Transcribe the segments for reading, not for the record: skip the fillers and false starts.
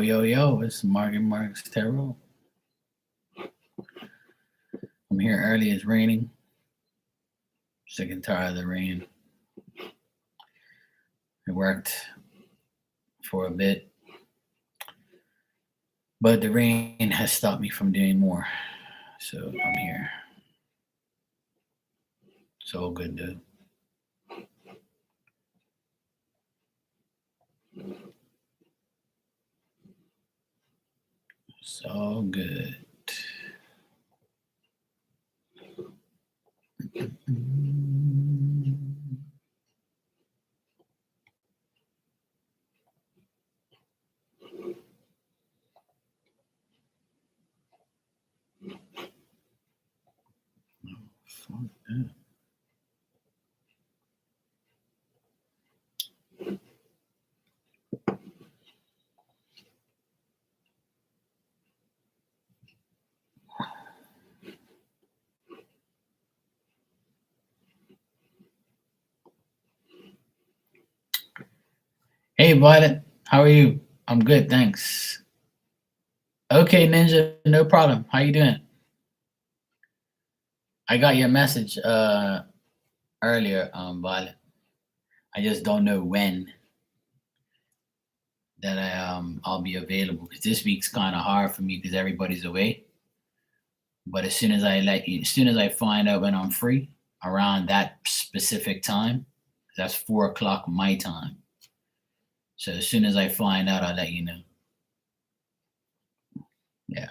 Yo, it's Morgan Marks Terrell. I'm here early, it's raining. Sick and tired of the rain. I worked for a bit, but the rain has stopped me from doing more. So I'm here. It's all good, though. It's all good. Fuck that. Hey, Violet, how are you? I'm good, thanks. Okay, Ninja, no problem. How you doing? I got your message earlier, Violet. I just don't know when that I'll be available because this week's kind of hard for me because everybody's away. But as soon as I find out when I'm free around that specific time, that's 4 o'clock my time. So as soon as I find out, I'll let you know. Yeah,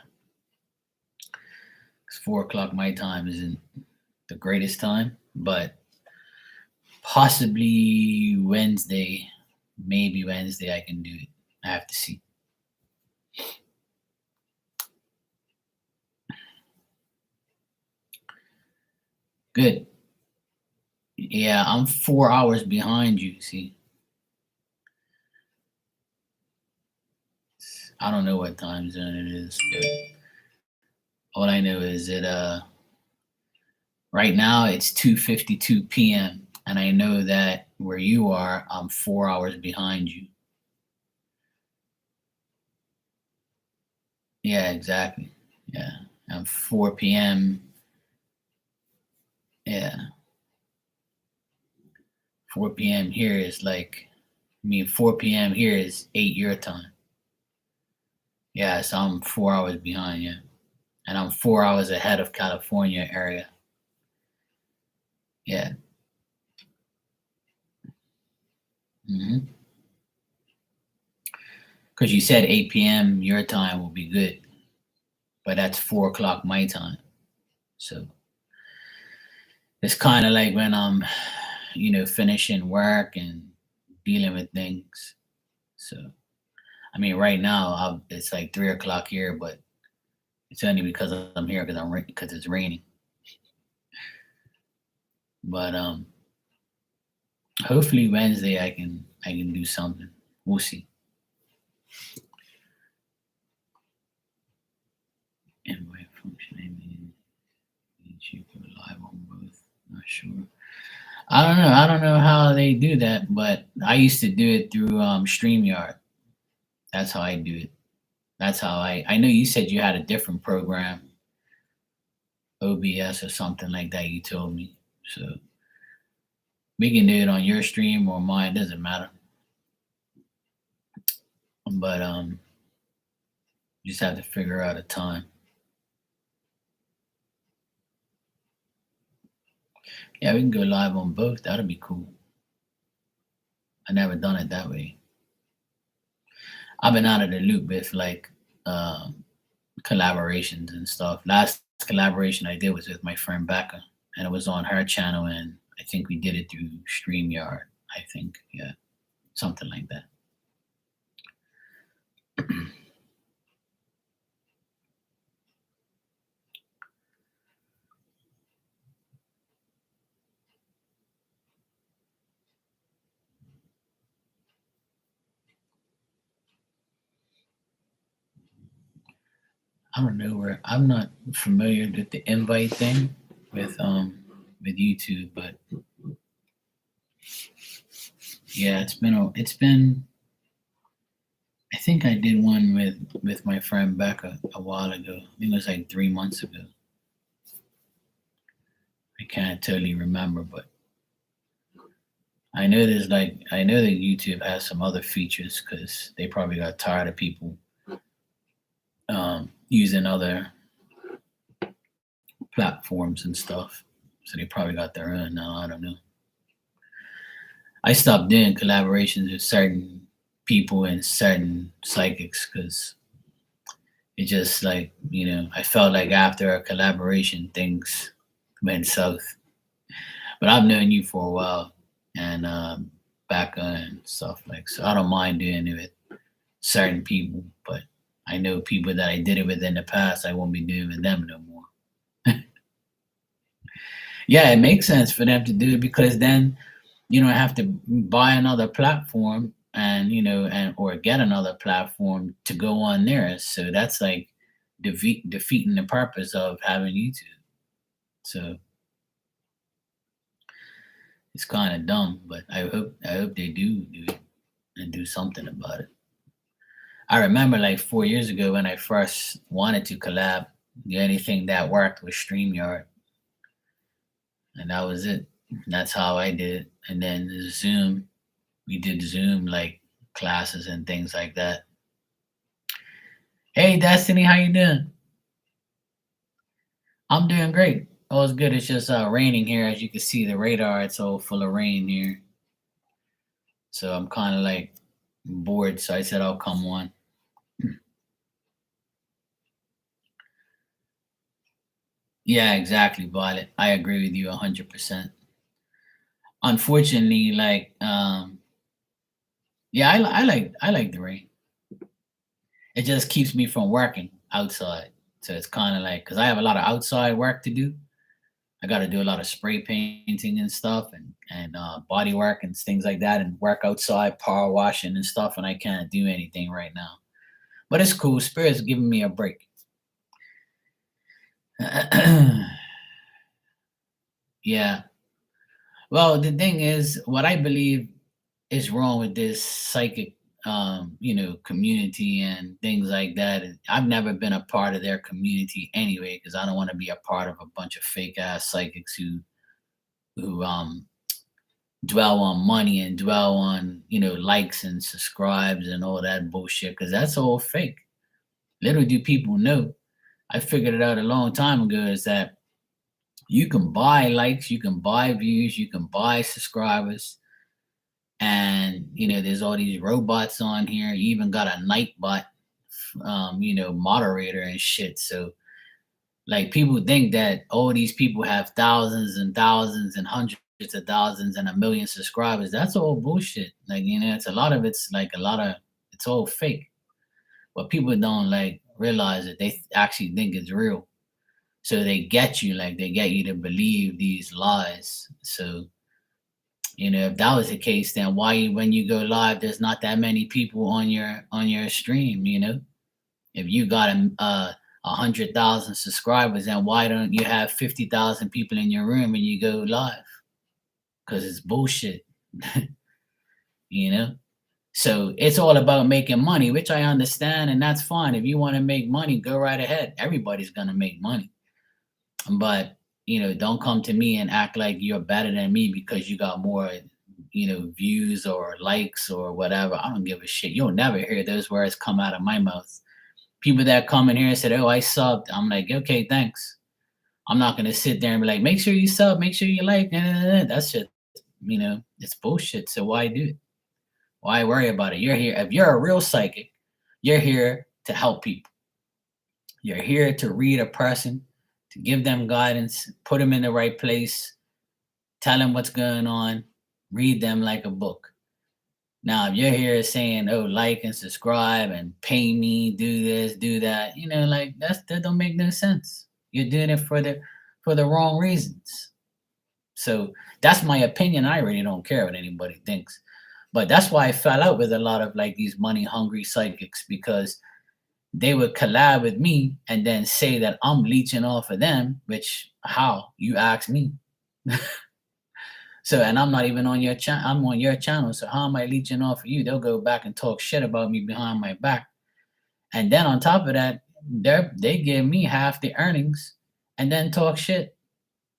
'cause 4 o'clock my time isn't the greatest time, but possibly Wednesday, maybe Wednesday I can do it. I have to see. Good. Yeah, I'm 4 hours behind you. See, I don't know what time zone it is, but all I know is that right now it's 2:52 p.m. and I know that where you are, I'm 4 hours behind you. Yeah, exactly. Yeah, and 4 p.m. Yeah, 4 p.m. here is like, I mean, 4 p.m. here is 8 your time. Yeah, so I'm 4 hours behind you, and I'm 4 hours ahead of California area. Yeah. Mm-hmm. Because you said 8 p.m. your time will be good, but that's 4 o'clock my time. So it's kind of like when I'm, finishing work and dealing with things. So, I mean, right now it's like 3 o'clock here, but it's only because I'm here because it's raining. But hopefully Wednesday I can do something. We'll see. Invite function. I mean, YouTube go live on both. Not sure. I don't know. I don't know how they do that, but I used to do it through StreamYard. That's how I do it. That's how I know you said you had a different program, OBS or something like that. You told me. So we can do it on your stream or mine. Doesn't matter. But just have to figure out a time. Yeah, we can go live on both. That'll be cool. I never done it that way. I've been out of the loop with like collaborations and stuff. Last collaboration I did was with my friend Becca, and it was on her channel, and I think we did it through StreamYard. I think, yeah, something like that. I don't know where I'm not familiar with the invite thing with YouTube, but yeah, it's been I think I did one with my friend Becca a while ago. I think it was like 3 months ago. I can't totally remember, but I know that YouTube has some other features because they probably got tired of people using other platforms and stuff. So they probably got their own now. I don't know. I stopped doing collaborations with certain people and certain psychics because it just like, I felt like after a collaboration, things went south. But I've known you for a while and back and stuff like so. I don't mind doing it with certain people, but I know people that I did it with in the past. I won't be doing with them no more. Yeah, it makes sense for them to do it because then you don't have to buy another platform and or get another platform to go on there. So that's like defeating the purpose of having YouTube. So it's kind of dumb, but I hope they do it and do something about it. I remember like 4 years ago when I first wanted to collab, the only thing that worked was StreamYard, and that was it. That's how I did it. And then Zoom, we did Zoom like classes and things like that. Hey Destiny, how you doing? I'm doing great. Oh, it's good. It's just raining here, as you can see the radar. It's all full of rain here, so I'm kind of like bored. So I said I'll come on. Yeah, exactly, Violet. I agree with you 100%. Unfortunately, like, yeah, I like the rain. It just keeps me from working outside. So it's kind of like because I have a lot of outside work to do. I got to do a lot of spray painting and stuff, and body work and things like that, and work outside, power washing and stuff. And I can't do anything right now, but it's cool. Spirit's giving me a break. Yeah. Well, the thing is, what I believe is wrong with this psychic, community and things like that. I've never been a part of their community anyway, because I don't want to be a part of a bunch of fake ass psychics who dwell on money and dwell on likes and subscribes and all that bullshit, because that's all fake. Little do people know. I figured it out a long time ago is that you can buy likes, you can buy views, you can buy subscribers, and there's all these robots on here. You even got a nightbot moderator and shit. So like people think that all these people have thousands and thousands and hundreds of thousands and a million subscribers. That's all bullshit. Like it's a lot of it's all fake. But people don't like realize that they actually think it's real. So they get you, like they get you to believe these lies. So if that was the case, then why when you go live, there's not that many people on your stream. If you got 100,000 subscribers, then why don't you have 50,000 people in your room when you go live? Because it's bullshit. you know. So it's all about making money, which I understand, and that's fine. If you want to make money, go right ahead. Everybody's gonna make money, but don't come to me and act like you're better than me because you got more views or likes or whatever. I don't give a shit. You'll never hear those words come out of my mouth. People that come in here and said, oh, I subbed, I'm like, okay, thanks. I'm not gonna sit there and be like, make sure you sub, make sure you like. That's just it's bullshit. So why do it? Why worry about it? You're here. If you're a real psychic, you're here to help people. You're here to read a person, to give them guidance, put them in the right place, tell them what's going on, read them like a book. Now, if you're here saying, oh, like and subscribe and pay me, do this, do that, like that don't make no sense. You're doing it for the wrong reasons. So that's my opinion. I really don't care what anybody thinks. But that's why I fell out with a lot of like these money hungry psychics, because they would collab with me and then say that I'm leeching off of them, which how? You ask me. So, and I'm not even on your channel. I'm on your channel. So how am I leeching off of you? They'll go back and talk shit about me behind my back. And then on top of that, they give me half the earnings and then talk shit.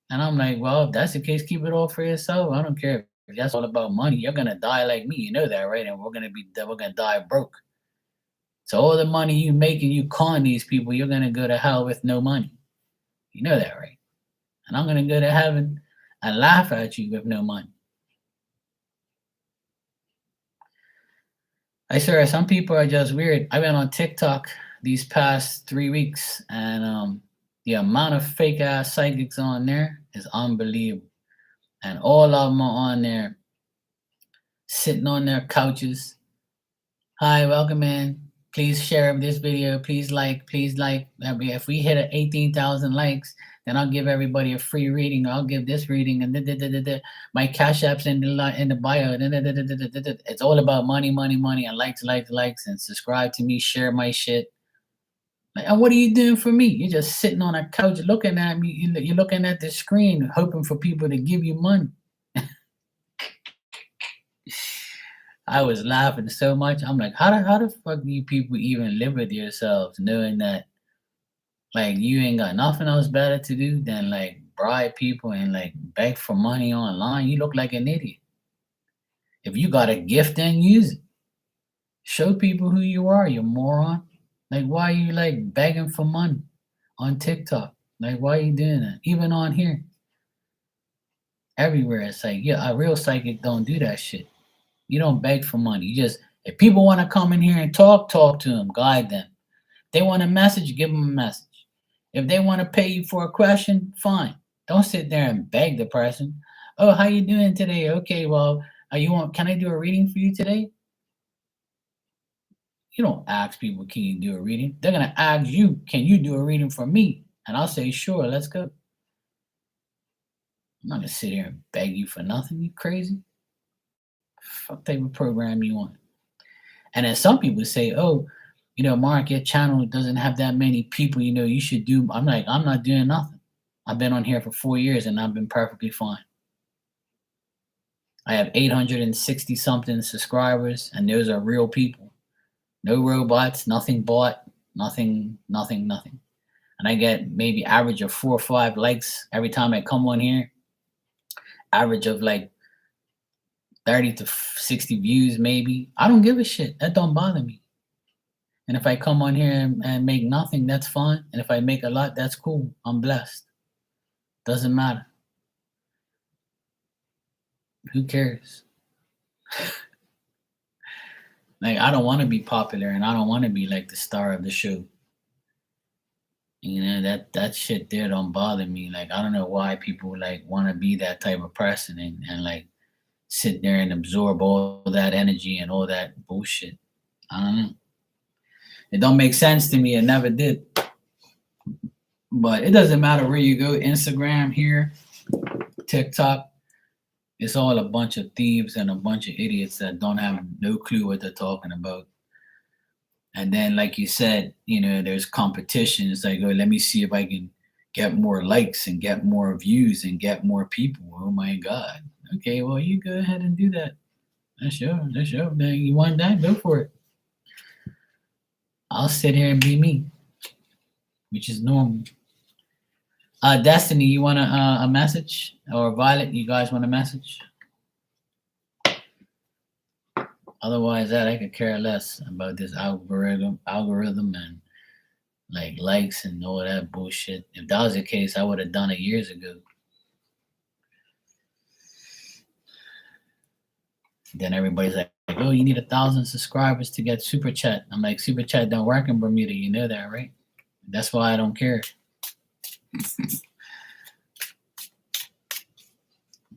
And I'm like, well, if that's the case, keep it all for yourself. I don't care if that's all about money. You're gonna die like me. You know that, right? And we're gonna die broke. So all the money you make and you con these people, you're gonna go to hell with no money. You know that, right? And I'm gonna go to heaven and laugh at you with no money. I swear, some people are just weird. I've been on TikTok these past 3 weeks, and the amount of fake ass psychics on there is unbelievable. And all of them are on there, sitting on their couches. Hi, welcome in. Please share this video. Please like. If we hit 18,000 likes, then I'll give everybody a free reading. I'll give this reading, and my cash app's in the bio. It's all about money, and likes, and subscribe to me, share my shit. Like, and what are you doing for me? You're just sitting on a couch looking at me. You're looking at the screen, hoping for people to give you money. I was laughing so much. I'm like, how the fuck do you people even live with yourselves, knowing that like you ain't got nothing else better to do than like bribe people and like beg for money online? You look like an idiot. If you got a gift, then use it. Show people who you are, you moron. Like, why are you like begging for money on TikTok? Like, why are you doing that? Even on here. Everywhere it's like, yeah, a real psychic don't do that shit. You don't beg for money. You just, if people want to come in here and talk to them, guide them. If they want a message, give them a message. If they want to pay you for a question, fine. Don't sit there and beg the person. Oh, how you doing today? Okay, well, can I do a reading for you today? You don't ask people, can you do a reading? They're going to ask you, can you do a reading for me? And I'll say, sure, let's go. I'm not going to sit here and beg you for nothing. You crazy? Fuck type of program you want? And then some people say, oh, Mark, your channel doesn't have that many people, you should do. I'm like, I'm not doing nothing. I've been on here for 4 years and I've been perfectly fine. I have 860 something subscribers, and those are real people. No robots, nothing bought, nothing. And I get maybe average of 4 or 5 likes every time I come on here. Average of like 30 to 60 views maybe. I don't give a shit. That don't bother me. And if I come on here and make nothing, that's fine. And if I make a lot, that's cool. I'm blessed. Doesn't matter. Who cares? Like, I don't want to be popular, and I don't want to be like the star of the show. That shit there don't bother me. Like, I don't know why people like want to be that type of person and like sit there and absorb all that energy and all that bullshit. I don't know. It don't make sense to me. It never did. But it doesn't matter where you go. Instagram here, TikTok. It's all a bunch of thieves and a bunch of idiots that don't have no clue what they're talking about. And then, like you said, there's competition. It's like, oh, let me see if I can get more likes and get more views and get more people. Oh my God. Okay, well, you go ahead and do that. That's your thing. You want that? Go for it. I'll sit here and be me, which is normal. Destiny, you want a message? Or Violet, you guys want a message? Otherwise, that I could care less about this algorithm and like likes and all that bullshit. If that was the case, I would have done it years ago. Then everybody's like, oh, you need 1,000 subscribers to get Super Chat. I'm like, Super Chat don't work in Bermuda. You know that, right? That's why I don't care.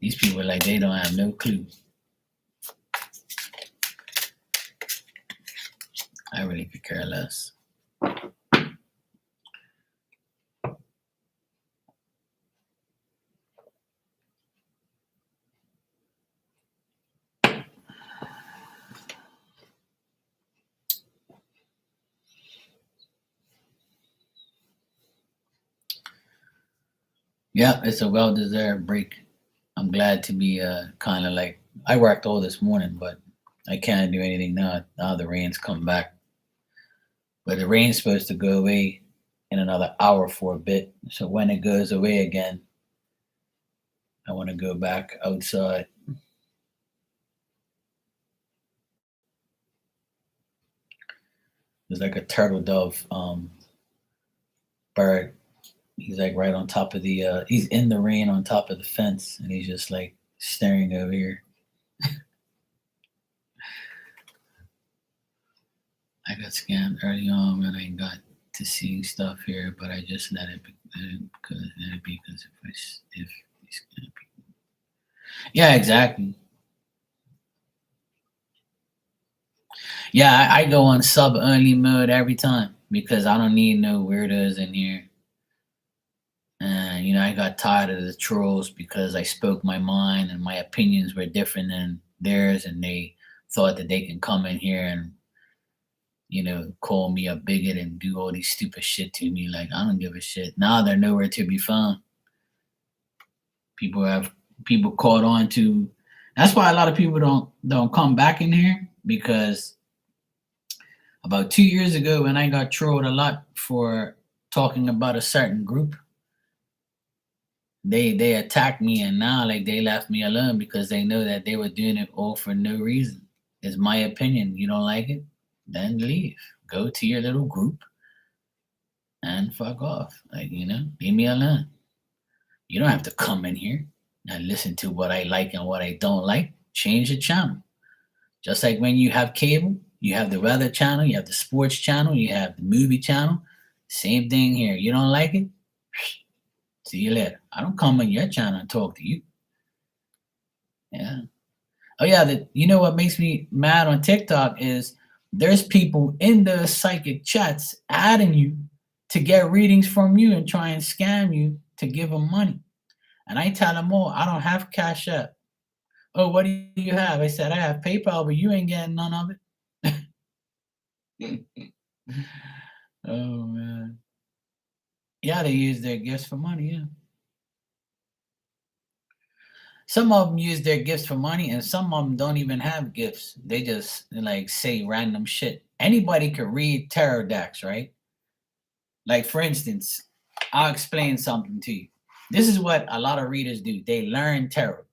These people are like, they don't have no clue. I really could care less. Yeah, it's a well-deserved break. I'm I'm glad to be kind of like I worked all this morning, but I can't do anything now. Now the rain's come back, but the rain's supposed to go away in another hour for a bit. So when it goes away again, I want to go back outside. There's like a turtle dove bird. He's like right on top of the. He's in the rain on top of the fence, and he's just like staring over here. I got scammed early on when I got to seeing stuff here, but I just let it because if these kind of people. Yeah, exactly. Yeah, I go on sub only mode every time because I don't need no weirdos in here. And I got tired of the trolls because I spoke my mind and my opinions were different than theirs, and they thought that they can come in here and call me a bigot and do all these stupid shit to me. Like I don't give a shit. Now they're nowhere to be found. People have people caught on to. That's why a lot of people don't come back in here because about 2 years ago when I got trolled a lot for talking about a certain group, they attacked me, and now like they left me alone because they know that they were doing it all for no reason. It's my opinion. You don't like it, then leave. Go to your little group and fuck off. Like, leave me alone. You don't have to come in here and listen to what I like and what I don't like. Change the channel. Just like when you have cable, you have the weather channel, you have the sports channel, you have the movie channel. Same thing here. You don't like it? See you later. I don't come on your channel and talk to you. Yeah. Oh yeah, you know what makes me mad on TikTok is there's people in the psychic chats adding you to get readings from you and try and scam you to give them money. And I tell them all, I don't have Cash App. Oh, what do you have? I said, I have PayPal, but you ain't getting none of it. Oh man. Yeah, they use their gifts for money, yeah. Some of them use their gifts for money, and some of them don't even have gifts. They just like say random shit. Anybody could read tarot decks, right? Like for instance, I'll explain something to you. This is what a lot of readers do. They learn tarot.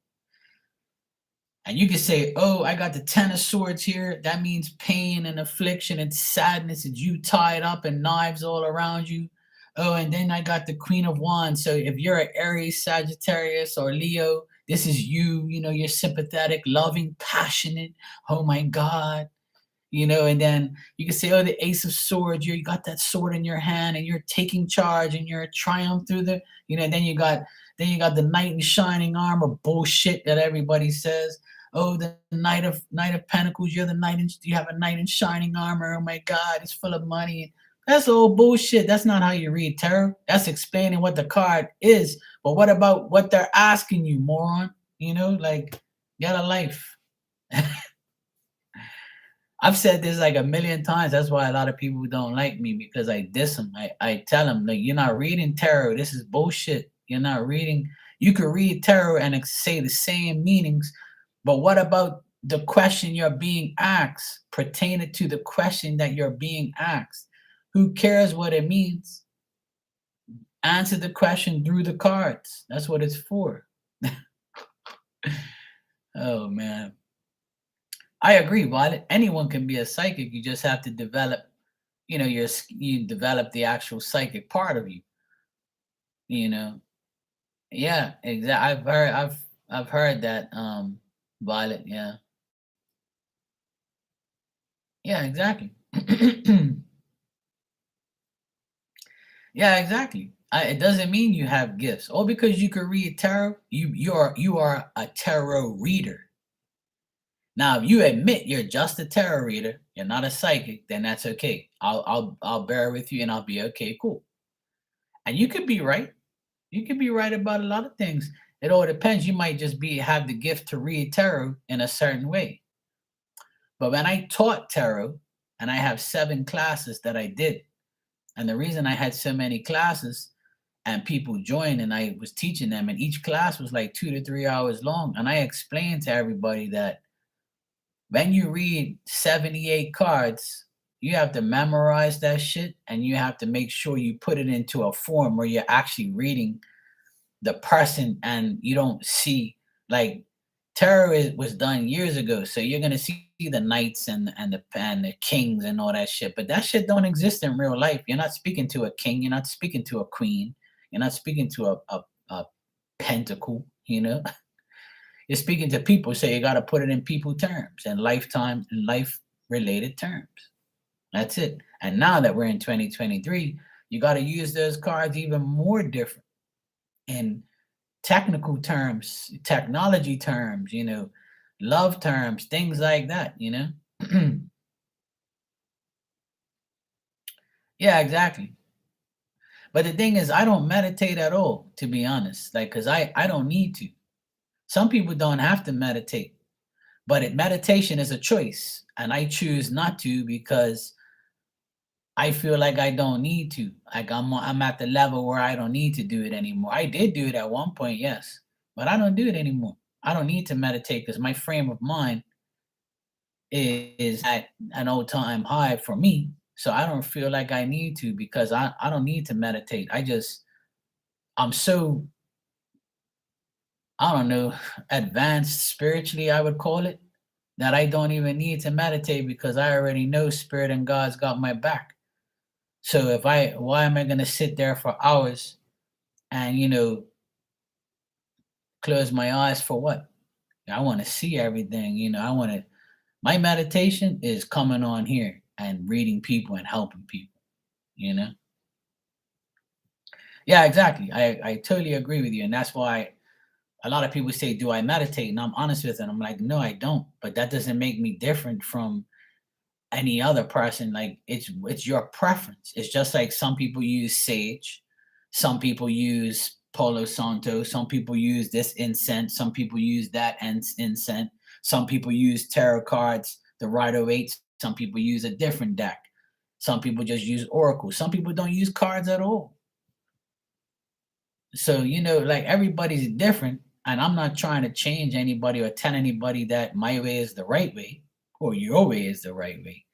And you can say, oh, I got the Ten of Swords here. That means pain and affliction and sadness. It's you tied up and knives all around you. Oh, and then I got the Queen of Wands. So if you're an Aries, Sagittarius, or Leo, this is you. You're sympathetic, loving, passionate. Oh my God. And then you can say, oh, the Ace of Swords. You got that sword in your hand and you're taking charge and you're a triumph through then you got the knight in shining armor bullshit that everybody says. Oh, the knight of pentacles, you have a knight in shining armor. Oh my God, it's full of money. That's all bullshit. That's not how you read tarot. That's explaining what the card is. But what about what they're asking you, moron? Like, get a life. I've said this like a million times. That's why a lot of people don't like me, because I diss them. I tell them, like, you're not reading tarot. This is bullshit. You're not reading. You could read tarot and say the same meanings, but what about the question you're being asked pertaining to the question that you're being asked? Who cares what it means? Answer the question through the cards. That's what it's for. Oh, man. I agree, Violet. Anyone can be a psychic. You just have to develop, you develop the actual psychic part of you. Yeah, exactly. I've heard that, Violet. Yeah, yeah, exactly. Yeah, exactly. It doesn't mean you have gifts. Or because you can read tarot, you are a tarot reader. Now, if you admit you're just a tarot reader, you're not a psychic, then that's okay. I'll bear with you and I'll be okay, cool. And you could be right. You could be right about a lot of things. It all depends. You might just have the gift to read tarot in a certain way. But when I taught tarot, and I have 7 classes that I did, and the reason I had so many classes and people joined, and I was teaching them, and each class was like 2 to 3 hours long. And I explained to everybody that when you read 78 cards, you have to memorize that shit, and you have to make sure you put it into a form where you're actually reading the person, and you don't see, like, was done years ago. So you're gonna see the knights and the kings and all that shit. But that shit don't exist in real life. You're not speaking to a king, you're not speaking to a queen, you're not speaking to a pentacle, you know. You're speaking to people, so you gotta put it in people terms and lifetime and life related terms. That's it. And now that we're in 2023, you gotta use those cards even more different in technical terms, technology terms, love terms, things like that. Yeah, exactly. But the thing is, I don't meditate at all, to be honest. Like, cause I don't need to. Some people don't have to meditate, but meditation is a choice, and I choose not to because I feel like I don't need to. Like I'm at the level where I don't need to do it anymore. I did do it at one point, yes, but I don't do it anymore. I don't need to meditate because my frame of mind is at an old time high for me. So I don't feel like I need to because I don't need to meditate. I'm so, I don't know, advanced spiritually, I would call it, that I don't even need to meditate because I already know spirit and God's got my back. So why am I going to sit there for hours and, close my eyes for what? I want to see everything, my meditation is coming on here and reading people and helping people, you know? Yeah, exactly. I totally agree with you. And that's why a lot of people say, do I meditate? And I'm honest with them. I'm like, no, I don't. But that doesn't make me different from any other person. Like it's your preference. It's just like some people use sage, some people use Palo Santo, some people use this incense, some people use that incense, some people use tarot cards, the Rider Waite, some people use a different deck, some people just use Oracle, some people don't use cards at all. So like everybody's different, and I'm not trying to change anybody or tell anybody that my way is the right way or your way is the right way.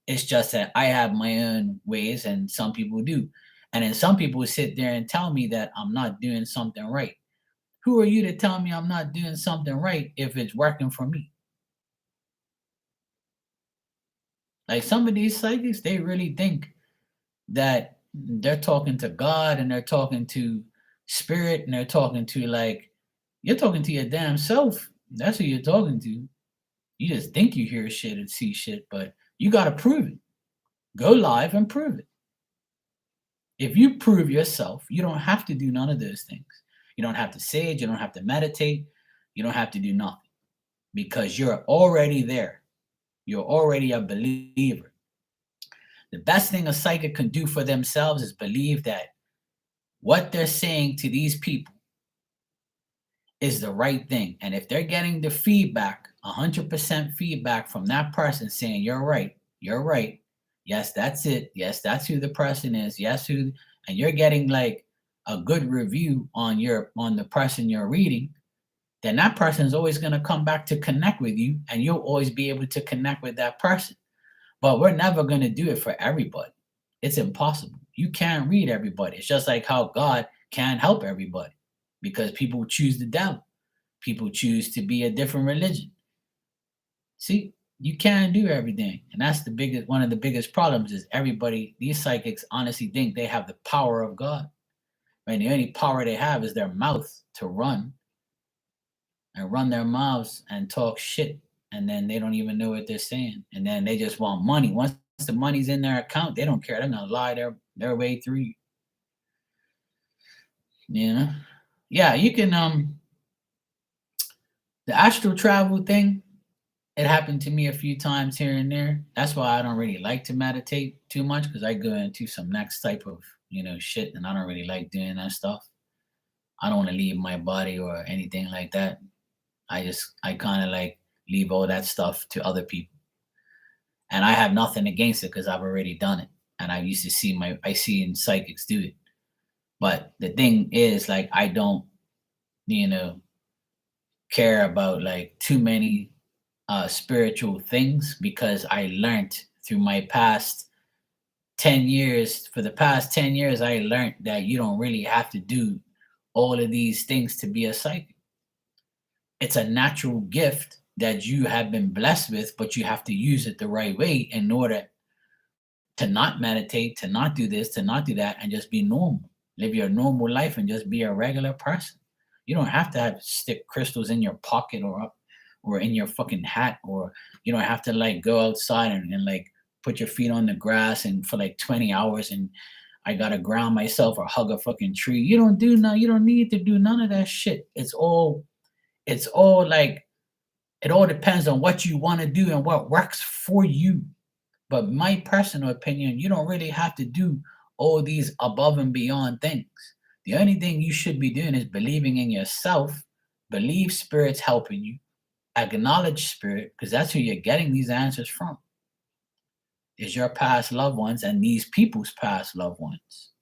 It's just that I have my own ways and some people do. And then some people sit there and tell me that I'm not doing something right. Who are you to tell me I'm not doing something right if it's working for me? Like some of these psychics, they really think that they're talking to God and they're talking to spirit and they're talking to, like, you're talking to your damn self. That's who you're talking to. You just think you hear shit and see shit, but you got to prove it. Go live and prove it. If you prove yourself, you don't have to do none of those things. You don't have to sage, you don't have to meditate, you don't have to do nothing because you're already there. You're already a believer. The best thing a psychic can do for themselves is believe that what they're saying to these people is the right thing. And if they're getting the feedback, 100% feedback from that person saying, you're right. Yes, that's it. Yes, that's who the person is. Yes, and you're getting like a good review on the person you're reading, then that person is always going to come back to connect with you and you'll always be able to connect with that person. But we're never going to do it for everybody. It's impossible. You can't read everybody. It's just like how God can't help everybody because people choose the devil. People choose to be a different religion. See, you can't do everything. And that's one of the biggest problems is these psychics honestly think they have the power of God. Right? The only power they have is their mouth to run their mouths and talk shit. And then they don't even know what they're saying. And then they just want money. Once the money's in their account, they don't care. They're gonna lie their way through you. Yeah, you can the astral travel thing, it happened to me a few times here and there. That's why I don't really like to meditate too much because I go into some next type of, shit, and I don't really like doing that stuff. I don't want to leave my body or anything like that. I kind of like leave all that stuff to other people. And I have nothing against it because I've already done it. And I used to I see in psychics do it. But the thing is, like, I don't, you know, care about like too many spiritual things, because I learned through my past 10 years, for the past 10 years, I learned that you don't really have to do all of these things to be a psychic. It's a natural gift that you have been blessed with, but you have to use it the right way in order to not meditate, to not do this, to not do that, and just be normal. Live your normal life and just be a regular person. You don't have to have stick crystals in your pocket or up or in your fucking hat, or you don't have to like go outside and like put your feet on the grass and for like 20 hours and I gotta ground myself or hug a fucking tree. You don't do none, you don't need to do none of that shit. It's all like it all depends on what you want to do and what works for you. But my personal opinion, you don't really have to do all these above and beyond things. The only thing you should be doing is believing in yourself, believe spirit's helping you, acknowledge spirit, because that's who you're getting these answers from. Is your past loved ones and these people's past loved ones.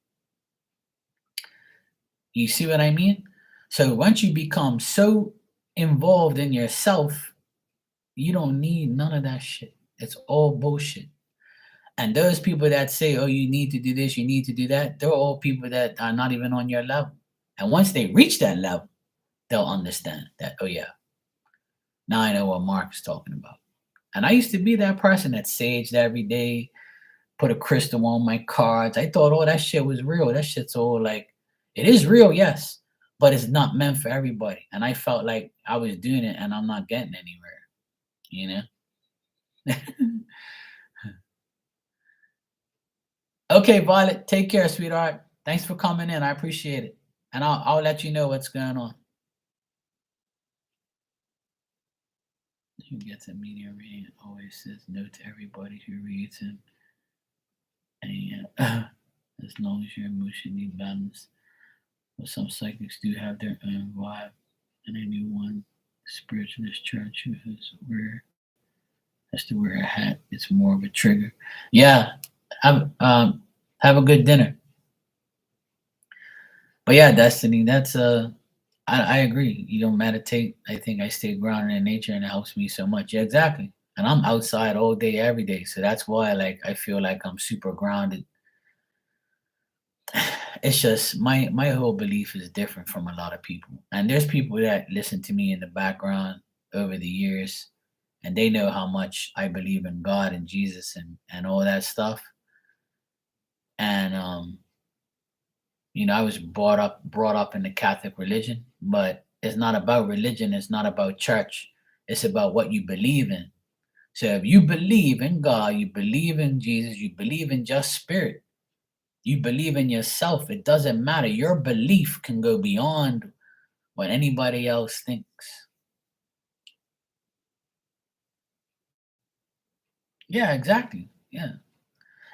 You see what I mean? So once you become so involved in yourself, you don't need none of that shit. It's all bullshit. And those people that say, oh, you need to do this, you need to do that, they're all people that are not even on your level. And once they reach that level, they'll understand that, oh, yeah, now I know what Mark is talking about. And I used to be that person that saged every day, put a crystal on my cards. I thought all that shit was real. That shit's all like, it is real, yes, but it's not meant for everybody. And I felt like I was doing it and I'm not getting anywhere, you know? Okay, Violet, take care, sweetheart. Thanks for coming in. I appreciate it. And I'll let you know what's going on. Who gets a medium reading always says no to everybody who reads him. And as long as your emotion need balance. But some psychics do have their own vibe. And anyone spiritualist church who has to wear a hat, it's more of a trigger. Yeah. Have a good dinner. But yeah, Destiny, that's I agree. You don't meditate. I think I stay grounded in nature and it helps me so much. Yeah, exactly. And I'm outside all day, every day. So that's why like I feel like I'm super grounded. It's just my whole belief is different from a lot of people. And there's people that listen to me in the background over the years and they know how much I believe in God and Jesus and all that stuff. And I was brought up in the Catholic religion, but it's not about religion, it's not about church. It's about what you believe in. So if you believe in God, you believe in Jesus, you believe in just spirit, you believe in yourself, it doesn't matter. Your belief can go beyond what anybody else thinks. Yeah, exactly. Yeah.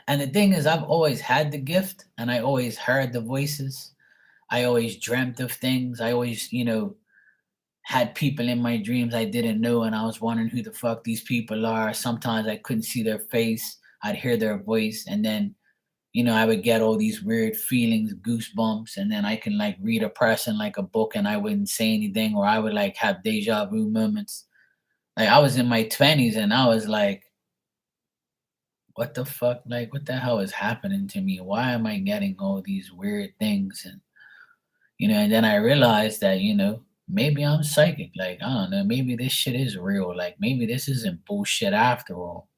And the thing is, I've always had the gift and I always heard the voices. I always dreamt of things. I always, had people in my dreams I didn't know, and I was wondering who the fuck these people are. Sometimes I couldn't see their face. I'd hear their voice, and then, I would get all these weird feelings, goosebumps, and then I can like read a person like a book and I wouldn't say anything, or I would like have deja vu moments. Like I was in my 20s and I was like, what the fuck? Like, what the hell is happening to me? Why am I getting all these weird things? And then I realized that, maybe I'm psychic. Like, I don't know, maybe this shit is real. Like, maybe this isn't bullshit after all.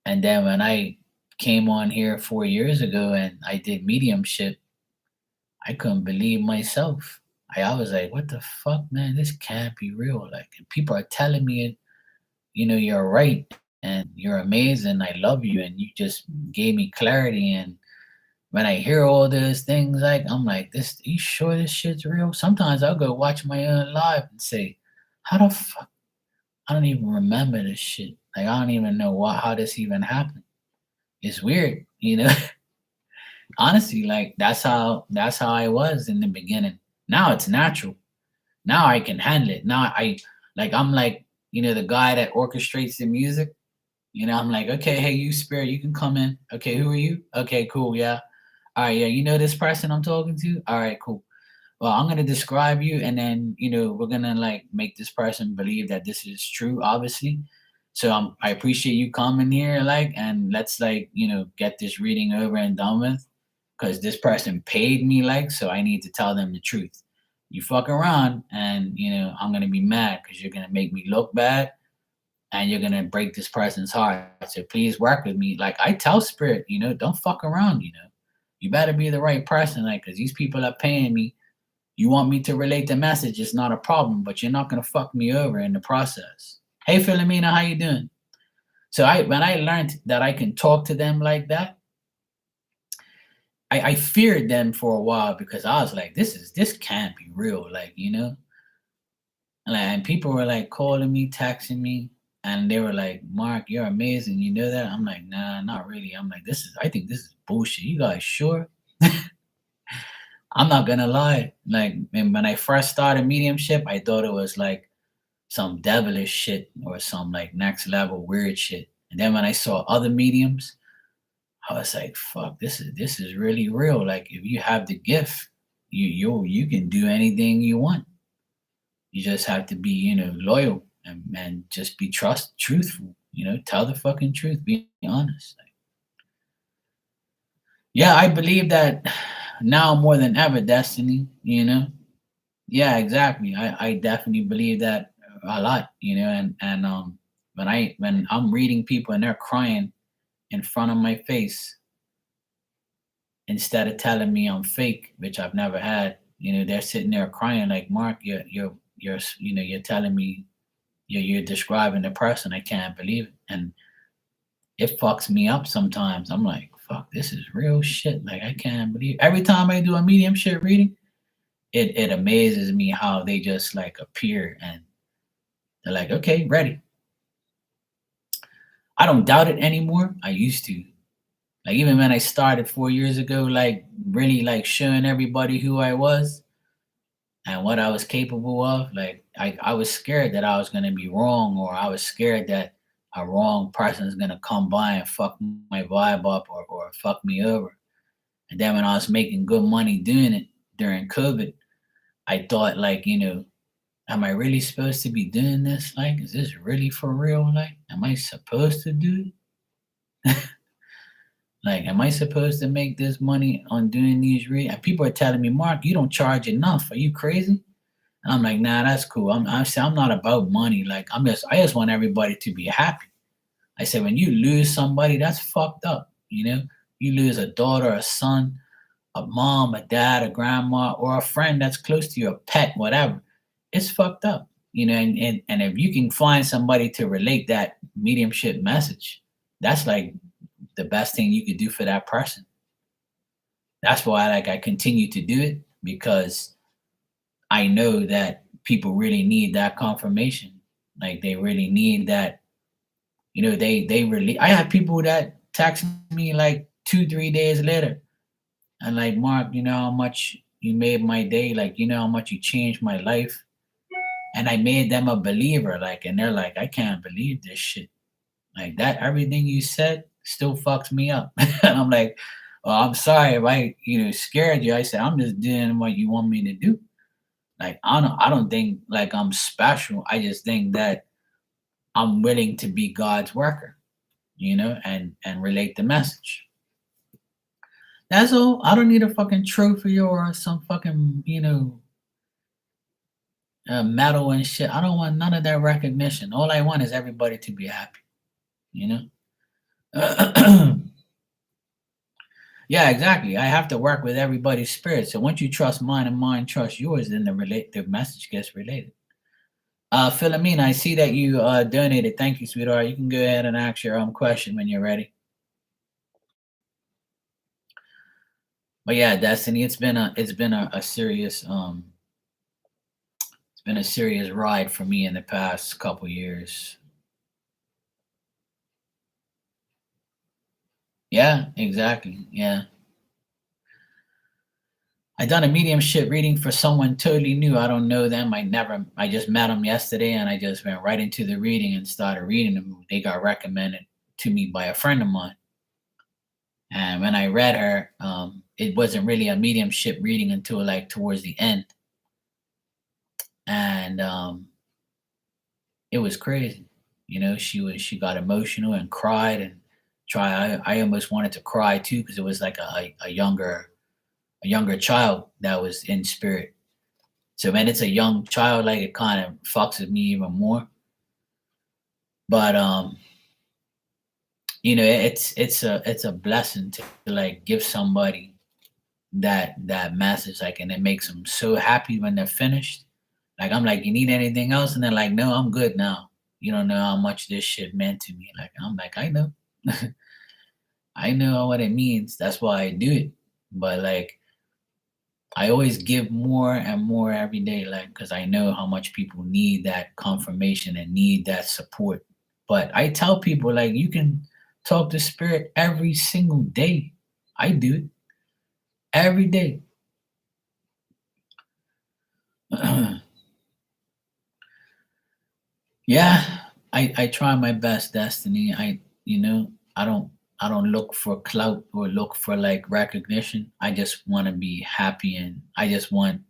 And then when I came on here 4 years ago and I did mediumship, I couldn't believe myself. I was like, what the fuck, man? This can't be real. Like, and people are telling me, you're right and you're amazing. I love you. And you just gave me clarity. And when I hear all those things, like I'm like, this, you sure this shit's real? Sometimes I'll go watch my own live and say, how the fuck? I don't even remember this shit. Like I don't even know how this even happened. It's weird. Honestly, like that's how I was in the beginning. Now it's natural. Now I can handle it. Now I'm like, the guy that orchestrates the music. I'm like, okay, hey, you spirit, you can come in. Okay, who are you? Okay, cool, yeah. All right, yeah, you know this person I'm talking to? All right, cool. Well, I'm gonna describe you, and then we're gonna like make this person believe that this is true, obviously. So I appreciate you coming here, like, and let's like get this reading over and done with, because this person paid me, like, so I need to tell them the truth. You fuck around, and I'm gonna be mad because you're gonna make me look bad, and you're gonna break this person's heart. So please work with me. Like I tell spirit, don't fuck around. You better be the right person, like, because these people are paying me. You want me to relate the message, it's not a problem, but you're not gonna fuck me over in the process. Hey Philomena, how you doing? So when I learned that I can talk to them like that, I feared them for a while because I was like, this can't be real, like, and people were like calling me, texting me, and they were like, Mark, you're amazing. You know that? I'm like, nah, not really. I'm like, I think this is bullshit. You guys sure? I'm not gonna lie. Like, when I first started mediumship, I thought it was like some devilish shit or some like next level weird shit. And then when I saw other mediums, I was like, fuck, this is really real. Like if you have the gift, you can do anything you want. You just have to be, loyal and just be truthful, tell the fucking truth, be honest. Like, yeah, I believe that now more than ever, Destiny. Yeah, exactly. I definitely believe that a lot, and when I'm reading people and they're crying in front of my face, instead of telling me I'm fake, which I've never had, they're sitting there crying like, Mark, you're telling me you're describing the person. I can't believe it. And it fucks me up sometimes. I'm like, fuck, this is real shit. Like I can't believe every time I do a medium shit reading, it amazes me how they just like appear and they're like, okay, ready. I don't doubt it anymore. I used to. Like even when I started 4 years ago, like really like showing everybody who I was and what I was capable of, like I was scared that I was gonna be wrong, or I was scared that a wrong person is gonna come by and fuck my vibe up or fuck me over. And then when I was making good money doing it during COVID, I thought like, am I really supposed to be doing this? Like, is this really for real? Like, am I supposed to do it? Like, am I supposed to make this money on doing these And people are telling me, Mark, you don't charge enough. Are you crazy? And I'm like, nah, that's cool. I'm not about money. Like, I just want everybody to be happy. I said, when you lose somebody, that's fucked up. You lose a daughter, a son, a mom, a dad, a grandma, or a friend that's close to you, a pet, whatever. It's fucked up. And if you can find somebody to relate that mediumship message, that's like the best thing you could do for that person. That's why like I continue to do it, because I know that people really need that confirmation. Like they really need that, they really I have people that text me like 2, 3 days later and like, Mark, you know how much you made my day, like you know how much you changed my life. And I made them a believer, like, and they're like, I can't believe this shit. Like that, everything you said still fucks me up. And I'm like, well, I'm sorry if I, scared you. I said, I'm just doing what you want me to do. Like, I don't think like I'm special. I just think that I'm willing to be God's worker, and relate the message. That's all. I don't need a fucking trophy or some fucking, medal and shit. I don't want none of that recognition. All I want is everybody to be happy, you know? Yeah, exactly. I have to work with everybody's spirit. So once you trust mine and mine trust yours, then the message gets related. Philomena, I see that you donated. Thank you, sweetheart. You can go ahead and ask your question when you're ready. But yeah, Destiny, it's been a serious it's been a serious ride for me in the past couple years. Yeah, exactly. Yeah. I done a mediumship reading for someone totally new. I don't know them. I just met them yesterday and I just went right into the reading and started reading them. They got recommended to me by a friend of mine. And when I read her, it wasn't really a mediumship reading until like towards the end, and it was crazy. She got emotional and cried and try. I almost wanted to cry too because it was like a younger child that was in spirit. So when it's a young child, like it kind of fucks with me even more. But it's a blessing to like give somebody that message, like, and it makes them so happy when they're finished. Like I'm like, you need anything else? And they're like, no, I'm good now. You don't know how much this shit meant to me. Like I'm like, I know. I know what it means. That's why I do it. But like I always give more and more every day, like because I know how much people need that confirmation and need that support. But I tell people like you can talk to spirit every single day. I do it every day. Yeah, I try my best, Destiny. I don't look for clout or look for like recognition. I just want to be happy and I just want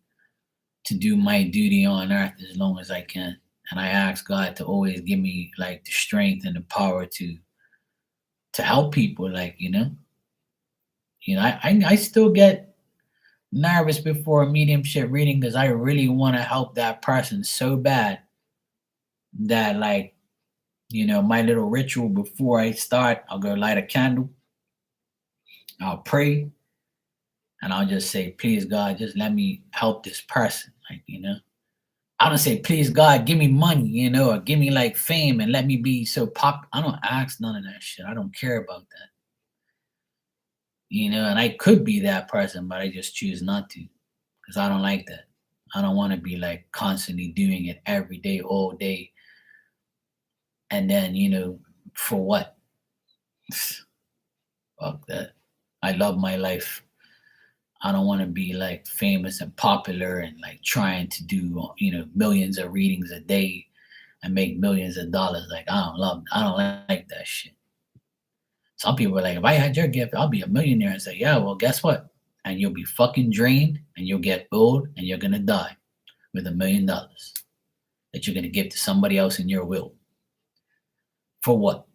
to do my duty on earth as long as I can. And I ask God to always give me like the strength and the power to help people. Like I still get nervous before a mediumship reading because I really want to help that person so bad that like my little ritual before I start, I'll go light a candle, I'll pray, and I'll just say, please God, just let me help this person. I don't say, please God, give me money, or give me like fame and let me be so pop. I don't ask none of that shit. I don't care about that. And I could be that person, but I just choose not to because I don't like that. I don't want to be like constantly doing it every day, all day. And then, for what? Fuck that. I love my life. I don't want to be like famous and popular and like trying to do, millions of readings a day and make millions of dollars. Like I don't like that shit. Some people are like, if I had your gift, I'll be a millionaire. And say, yeah, well, guess what? And you'll be fucking drained and you'll get old and you're gonna die with $1 million that you're gonna give to somebody else in your will. For what?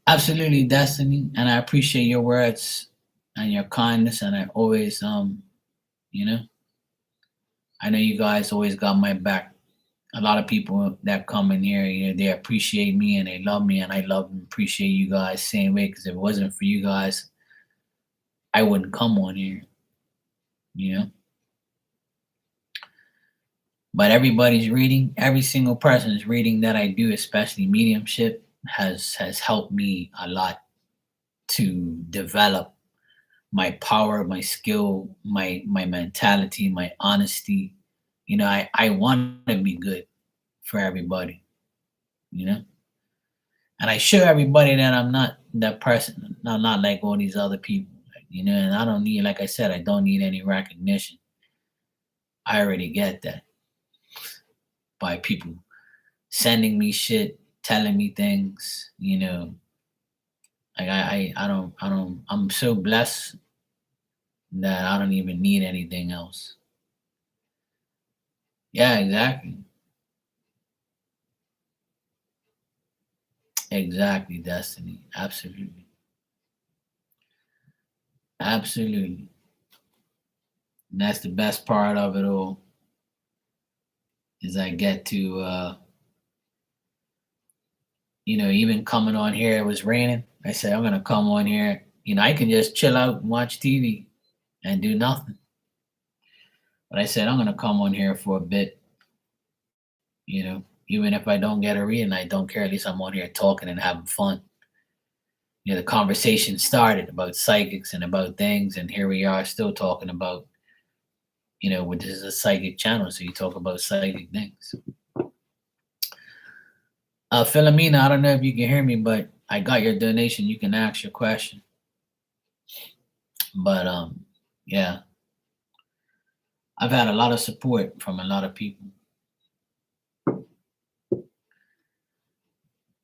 Absolutely, Destiny. And I appreciate your words and your kindness. And I always you know, I know you guys always got my back. A lot of people that come in here, they appreciate me and they love me, and I love and appreciate you guys same way. Because if it wasn't for you guys, I wouldn't come on here. You know. But everybody's reading, every single person's reading that I do, especially mediumship, has helped me a lot to develop my power, my skill, my mentality, my honesty. I want to be good for everybody. You know. And I show everybody that I'm not that person. I'm not like all these other people. And I don't need, like I said, I don't need any recognition. I already get that by people sending me shit, telling me things. Like I'm so blessed that I don't even need anything else. Yeah, exactly, exactly, Destiny. Absolutely, absolutely. And that's the best part of it all is I get to even coming on here, it was raining. I said, I'm going to come on here. I can just chill out and watch TV and do nothing. But I said, I'm going to come on here for a bit, even if I don't get a reading, I don't care. At least I'm on here talking and having fun. The conversation started about psychics and about things. And here we are still talking about, this is a psychic channel. So you talk about psychic things. Philomena, I don't know if you can hear me, but I got your donation. You can ask your question. But yeah, I've had a lot of support from a lot of people.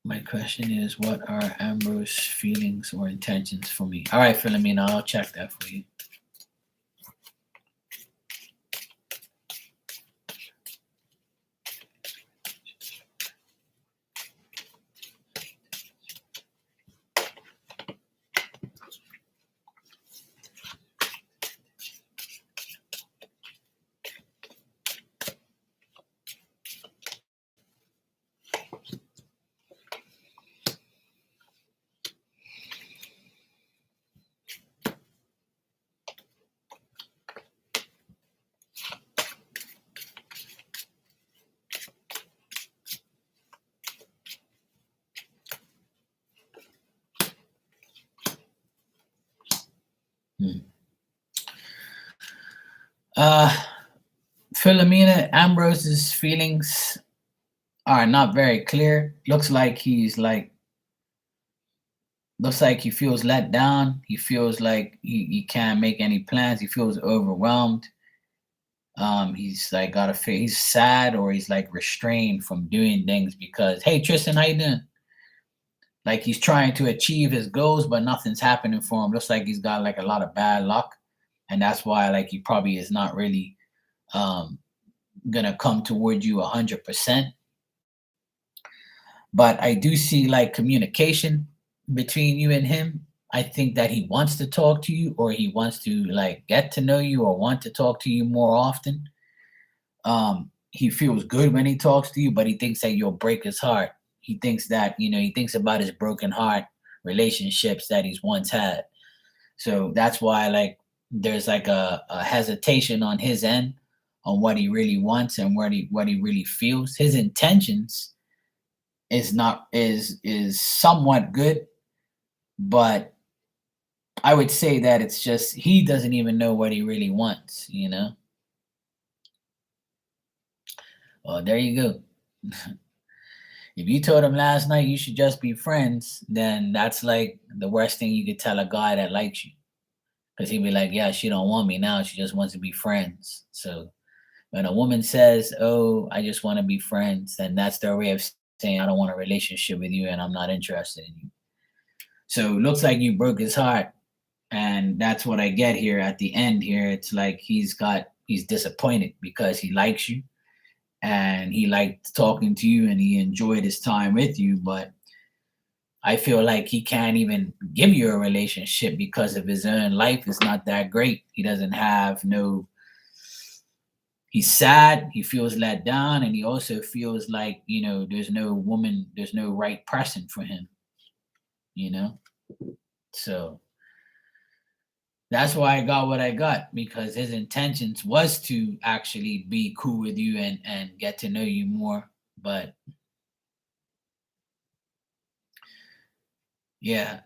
My question is, what are Ambrose's feelings or intentions for me? All right, Philomena, I'll check that for you. Philomena, Ambrose's feelings are not very clear. Looks like he feels let down. He feels like he can't make any plans. He feels overwhelmed. He's like he's sad, or he's like restrained from doing things because, hey Tristan, how you doing? Like he's trying to achieve his goals, but nothing's happening for him. Looks like he's got like a lot of bad luck, and that's why like he probably is not really gonna come toward you 100%. But I do see like communication between you and him. I think that he wants to talk to you, or he wants to like get to know you, or want to talk to you more often. He feels good when he talks to you, but he thinks that you'll break his heart. He thinks that, he thinks about his broken heart relationships that he's once had. So that's why like there's like a hesitation on his end on what he really wants and what he really feels. His intentions is somewhat good, but I would say that it's just he doesn't even know what he really wants, Well, there you go. If you told him last night you should just be friends, then that's like the worst thing you could tell a guy that likes you. Because he'd be like, yeah, she don't want me now. She just wants to be friends. So when a woman says, oh, I just want to be friends, then that's their way of saying, I don't want a relationship with you and I'm not interested in you. So it looks like you broke his heart. And that's what I get here at the end here. It's like he's disappointed because he likes you and he liked talking to you and he enjoyed his time with you. But I feel like he can't even give you a relationship because of his own life is not that great. He doesn't have he's sad, he feels let down, and he also feels like, there's no woman, there's no right person for him, So that's why I got what I got, because his intentions was to actually be cool with you and get to know you more. But yeah.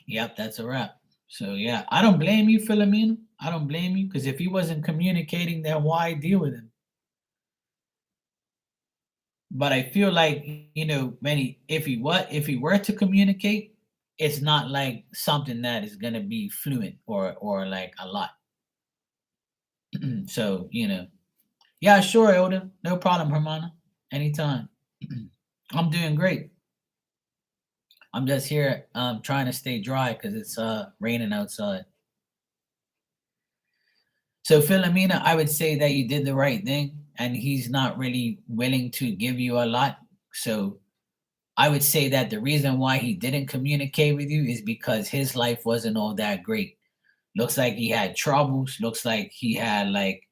Yep, that's a wrap. So yeah, I don't blame you, Philomena. I don't blame you, because if he wasn't communicating, then why deal with him? But I feel like, if he were to communicate, it's not like something that is gonna be fluent or like a lot. So, yeah, sure, Elder. No problem, Hermana. Anytime. I'm doing great. I'm just here trying to stay dry because it's raining outside. So Philomena, I would say that you did the right thing, and he's not really willing to give you a lot. So I would say that the reason why he didn't communicate with you is because his life wasn't all that great. Looks like he had troubles. Looks like he had like,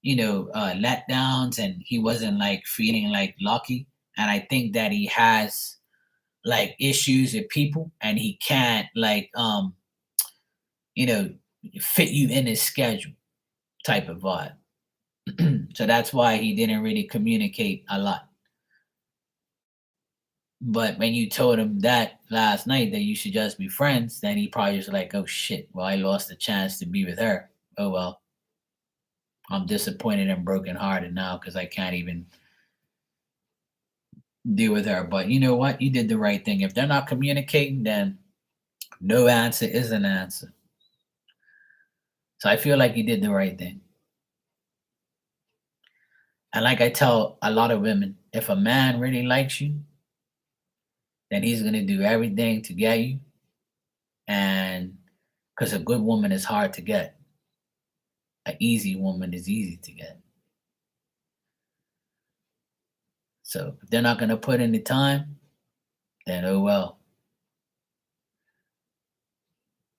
letdowns, and he wasn't like feeling like lucky. And I think that he has like issues with people, and he can't like you know fit you in his schedule type of vibe. So that's why he didn't really communicate a lot. But when you told him that last night that you should just be friends, then he probably was like, oh shit, well, I lost the chance to be with her. Oh well, I'm disappointed and brokenhearted now because I can't even deal with her. But you know what? You did the right thing. If they're not communicating, then no answer is an answer. So I feel like you did the right thing. And like I tell a lot of women, if a man really likes you, then he's gonna do everything to get you. And because a good woman is hard to get, an easy woman is easy to get. So if they're not gonna put in the time, then oh well.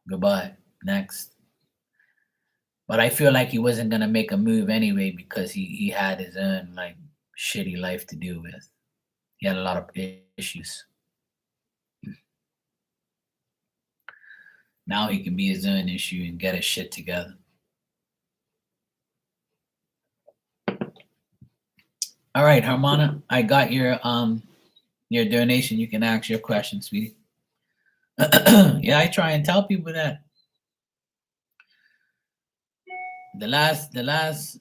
Goodbye. Next. But I feel like he wasn't gonna make a move anyway because he had his own like shitty life to deal with. He had a lot of issues. Now he can be his own issue and get his shit together. All right, Harmona, I got your donation. You can ask your question, sweetie. Yeah, I try and tell people that the last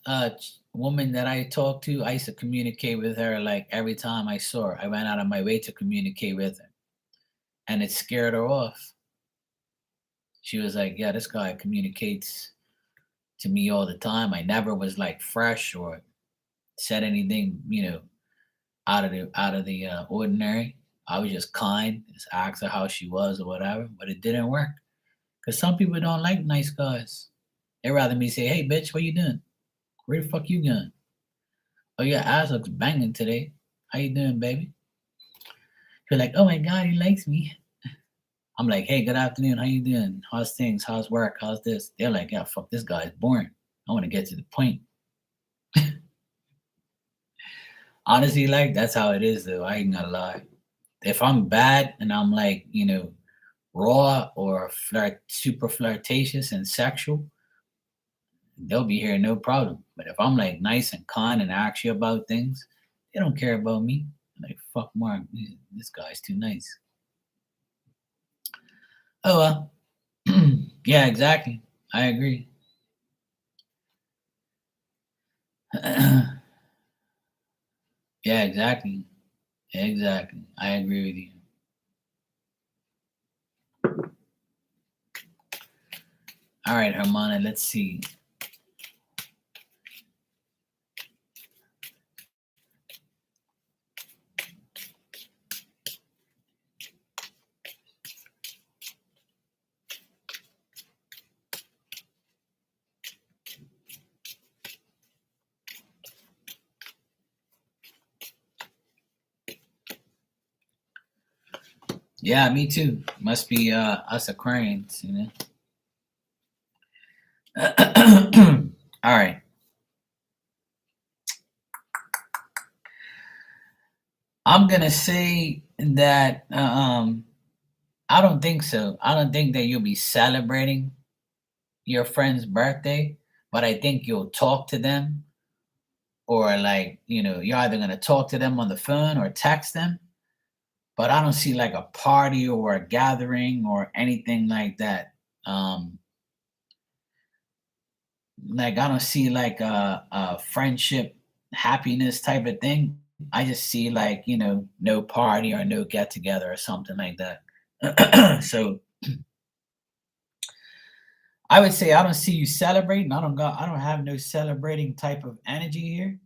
woman that I talked to, I used to communicate with her like every time I saw her. I went out of my way to communicate with her, and it scared her off. She was like, "Yeah, this guy communicates to me all the time. I never was like fresh or said anything, out of the ordinary. I was just kind, just asked her how she was or whatever, but it didn't work because some people don't like nice guys. They rather me say, "Hey, bitch, what you doing? Where the fuck you going? Oh, your ass looks banging today. How you doing, baby?" You're like, "Oh my god, he likes me." I'm like, "Hey, good afternoon. How you doing? How's things? How's work? How's this?" They're like, "Yeah, fuck, this guy's boring. I want to get to the point." Honestly, like that's how it is, though. I ain't gonna lie. If I'm bad and I'm like, raw or super flirtatious and sexual, they'll be here no problem. But if I'm like nice and kind and ask you about things, they don't care about me. Like, fuck Mark, this guy's too nice. Oh well. Yeah, exactly. I agree. Yeah, exactly. Exactly. I agree with you. All right, Hermana, let's see. Yeah, me too. Must be us Aquarians, All right. I'm gonna say that I don't think so. I don't think that you'll be celebrating your friend's birthday, but I think you'll talk to them or like, you're either gonna talk to them on the phone or text them, but I don't see like a party or a gathering or anything like that. Um, like I don't see like a friendship happiness type of thing. I just see like, no party or no get together or something like that. So I would say I don't see you celebrating. I don't have no celebrating type of energy here.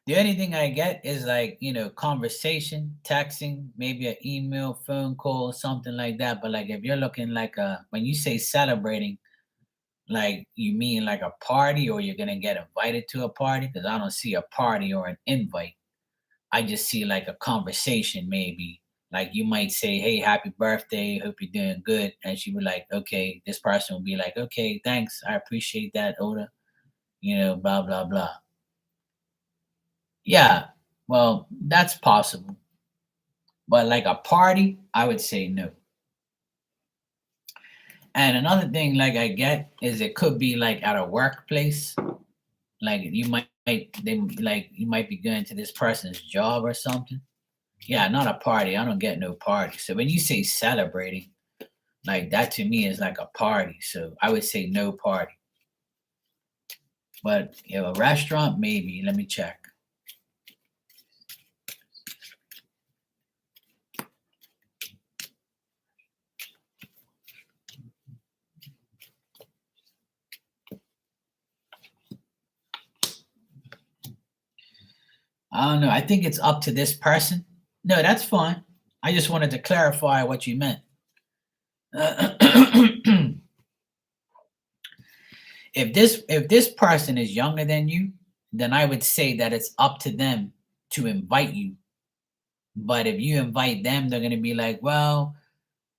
The only thing I get is like, conversation, texting, maybe an email, phone call, something like that. But like if you're looking like when you say celebrating, like you mean like a party or you're gonna get invited to a party? Because I don't see a party or an invite. I just see like a conversation maybe. Like you might say, "Hey, happy birthday, hope you're doing good." And she would like, "Okay," this person will be like, "Okay, thanks. I appreciate that, Oda." Blah blah blah. Yeah, well, that's possible. But like a party, I would say no. And another thing like I get is it could be like at a workplace. Like you might be going to this person's job or something. Yeah, not a party. I don't get no party. So when you say celebrating, like that to me is like a party. So I would say no party. But a restaurant, maybe. Let me check. I don't know. I think it's up to this person. No, that's fine. I just wanted to clarify what you meant. If this person is younger than you, then I would say that it's up to them to invite you. But if you invite them, they're gonna be like, well,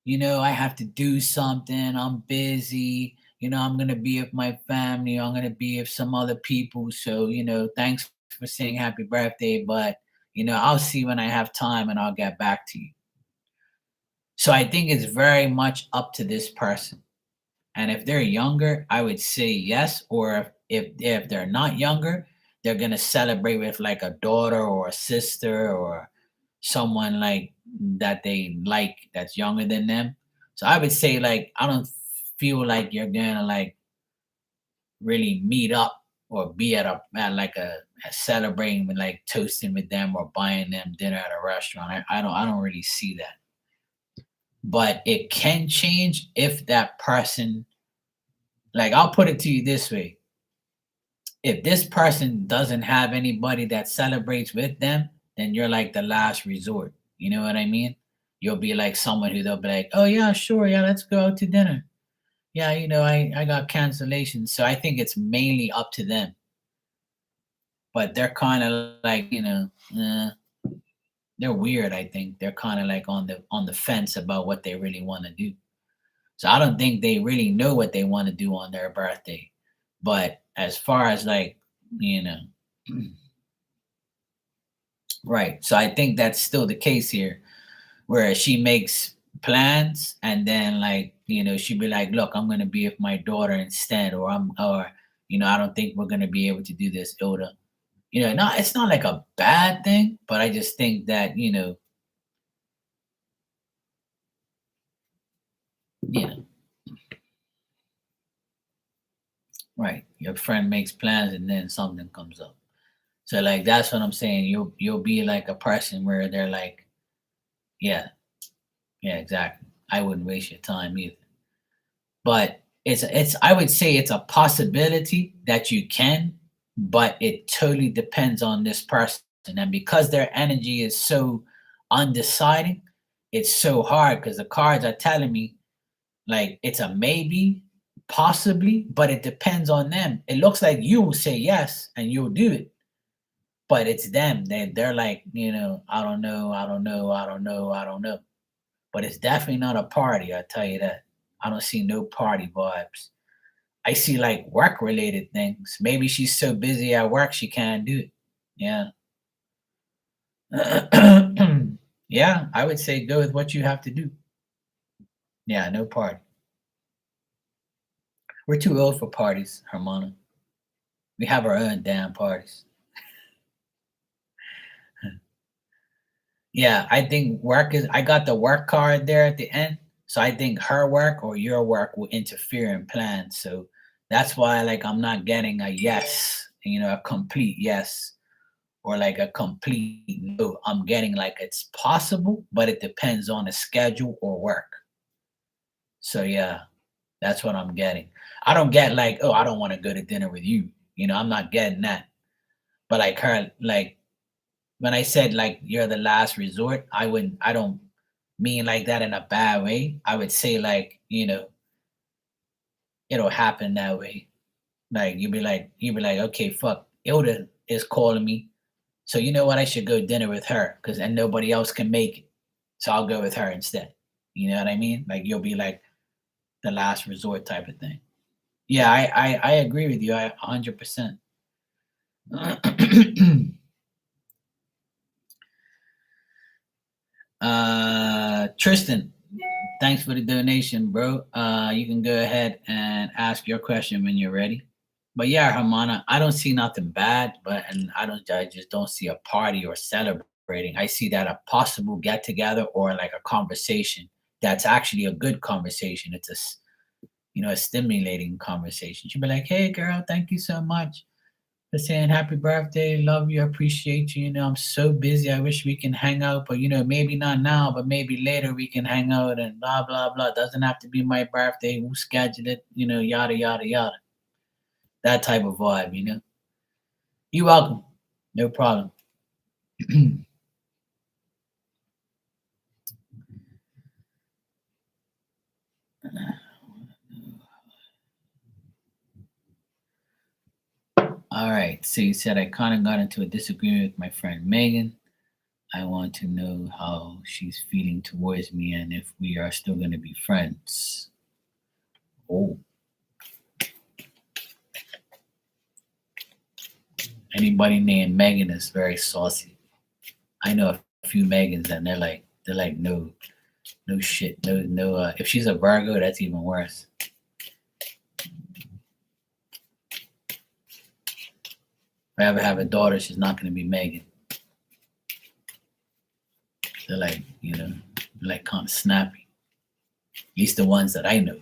I have to do something. I'm busy. I'm gonna be with my family. I'm gonna be with some other people. So, thanks for saying happy birthday, but I'll see when I have time and I'll get back to you. So I think it's very much up to this person. And if they're younger, I would say yes. Or if they're not younger, they're gonna celebrate with like a daughter or a sister or someone like that they like that's younger than them. So I would say like I don't feel like you're gonna like really meet up or be at like a celebrating with like toasting with them or buying them dinner at a restaurant. I don't really see that. But it can change if that person, like, I'll put it to you this way. If this person doesn't have anybody that celebrates with them, then you're like the last resort. You know what I mean? You'll be like someone who they'll be like, oh yeah, sure, yeah, let's go out to dinner. Yeah, I got cancellations. So I think it's mainly up to them. But they're kind of like, they're weird, I think. They're kind of like on the fence about what they really want to do. So I don't think they really know what they want to do on their birthday. But as far as like, you know, right. So I think that's still the case here, where she makes plans and then like, she'd be like, look, I'm gonna be with my daughter instead, or I don't think we're gonna be able to do this, Ilda. Not it's not like a bad thing, but I just think that, yeah, right. Your friend makes plans and then something comes up. So like that's what I'm saying. You'll be like a person where they're like, yeah, yeah, exactly. I wouldn't waste your time either. But it's I would say it's a possibility that you can, but it totally depends on this person. And because their energy is so undeciding, it's so hard because the cards are telling me like it's a maybe, possibly, but it depends on them. It looks like you will say yes and you'll do it, but it's them. They're like, I don't know, I don't know, I don't know, I don't know. But it's definitely not a party, I tell you that. I don't see no party vibes. I see like work related things. Maybe she's so busy at work she can't do it. Yeah. Yeah, I would say go with what you have to do. Yeah, no party. We're too old for parties, Hermana. We have our own damn parties. Yeah, I think work is I got the work card there at the end. So I think her work or your work will interfere in plans. So that's why like I'm not getting a yes, a complete yes or like a complete no. I'm getting like it's possible, but it depends on the schedule or work. So yeah, that's what I'm getting. I don't get like, oh, I don't want to go to dinner with you. I'm not getting that. But like her, like when I said like you're the last resort, I don't mean like that in a bad way. I would say like, it'll happen that way. Like you'd be like, okay, fuck, Ilda is calling me. So you know what? I should go dinner with her because then nobody else can make it. So I'll go with her instead. You know what I mean? Like you'll be like the last resort type of thing. Yeah, I agree with you. 100%. Tristan, thanks for the donation, bro. You can go ahead and ask your question when you're ready. But yeah, Hermana, I don't see nothing bad, but and I just don't see a party or celebrating. I see that a possible get together or like a conversation that's actually a good conversation. It's a stimulating conversation. She'd be like, "Hey, girl, thank you so much for saying happy birthday. Love you, appreciate you. I'm so busy. I wish we can hang out, but maybe not now, but maybe later we can hang out and blah blah blah. Doesn't have to be my birthday. We'll schedule it. Yada yada yada. That type of vibe. You welcome. No problem. All right. So you said I kind of got into a disagreement with my friend Megan. I want to know how she's feeling towards me and if we are still going to be friends. Oh, anybody named Megan is very saucy. I know a few Megans and they're like no shit, no. If she's a Virgo, that's even worse. If I ever have a daughter, she's not going to be Megan. They're like kind of snappy. At least the ones that I know.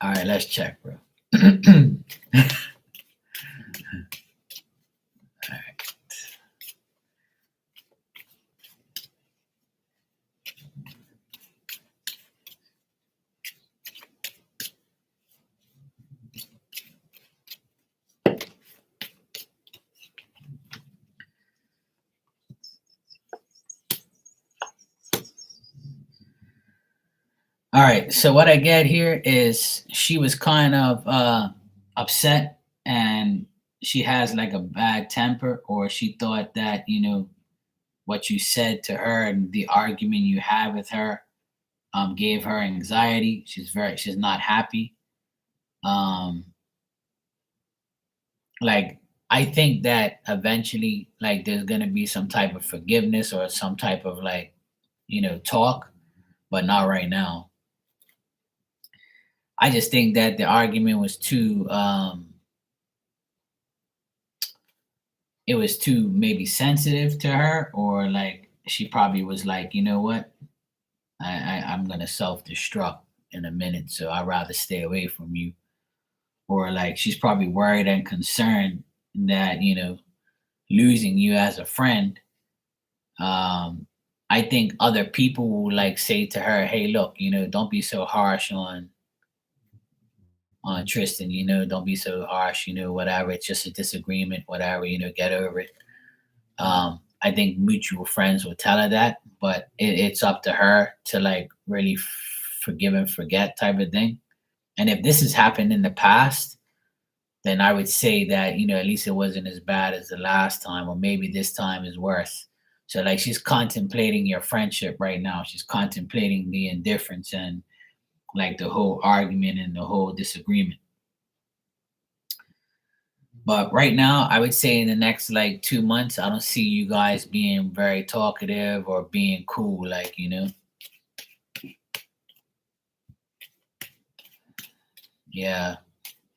All right, let's check, bro. All right. All right. So what I get here is she was kind of upset and she has like a bad temper, or she thought that, what you said to her and the argument you had with her gave her anxiety. She's not happy. Um, like I think that eventually, like there's gonna be some type of forgiveness or some type of like, talk, but not right now. I just think that the argument was too it was too maybe sensitive to her, or like she probably was like, you know what, I'm gonna self-destruct in a minute, so I'd rather stay away from you. Or like she's probably worried and concerned that, losing you as a friend. um I think other people will like say to her, hey, look, don't be so harsh on Tristan, don't be so harsh, whatever. It's just a disagreement, whatever, get over it. I think mutual friends will tell her that, but it's up to her to like really forgive and forget type of thing. And if this has happened in the past, then I would say that, at least it wasn't as bad as the last time, or maybe this time is worse. So like she's contemplating your friendship right now. She's contemplating the indifference and like the whole argument and the whole disagreement. But right now, I would say in the next like 2 months, I don't see you guys being very talkative or being cool. Like, yeah,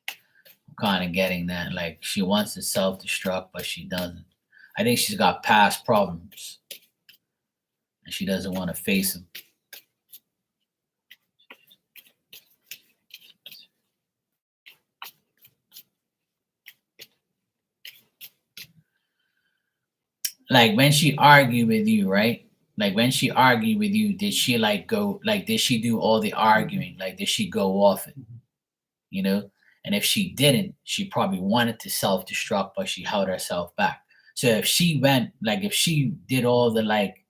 I'm kind of getting that. Like, she wants to self destruct, but she doesn't. I think she's got past problems and she doesn't want to face them. Like, when she argued with you, right? Like, when she argued with you, did she like go, like, did she do all the arguing? Like, did she go off it? you know? And if she didn't, she probably wanted to self destruct, but she held herself back. So if she went, like, if she did all the like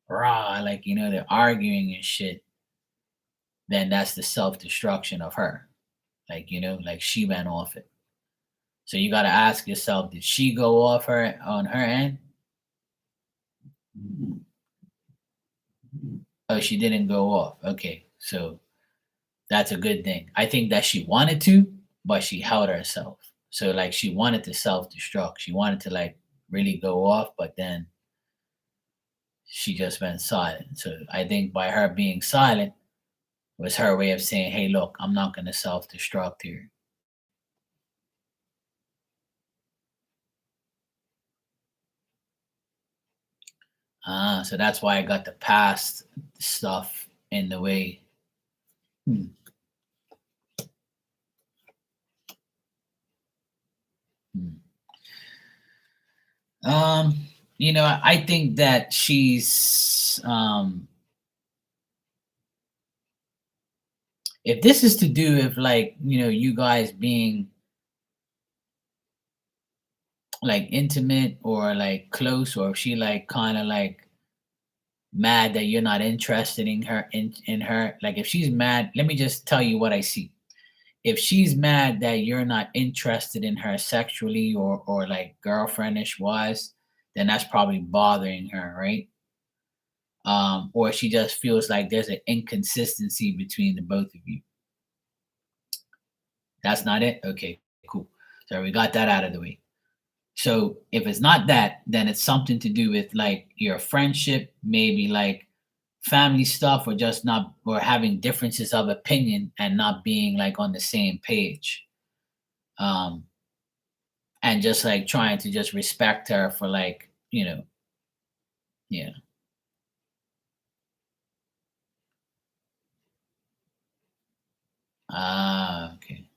raw, like, the arguing and shit, then that's the self destruction of her. Like, like she went off it. So you got to ask yourself, did she go off her on her end? Oh, she didn't go off. Okay. So that's a good thing. I think that she wanted to, but she held herself. So like she wanted to self-destruct. She wanted to like really go off, but then she just went silent. So I think by her being silent was her way of saying, "Hey, look, I'm not going to self-destruct here." So that's why I got the past stuff in the way. Hmm. Hmm. Um, I think that she's if this is to do with like, you guys being like intimate or like close, or if she like kind of like mad that you're not interested in her. Like if she's mad, let me just tell you what I see. If she's mad that you're not interested in her sexually or like girlfriendish wise, then that's probably bothering her, right? Or she just feels like there's an inconsistency between the both of you. That's not it? Okay, cool. So we got that out of the way. So if it's not that, then it's something to do with like your friendship, maybe like family stuff, or just not, or having differences of opinion and not being like on the same page. Um, and just like trying to just respect her for like, yeah. Ah, okay.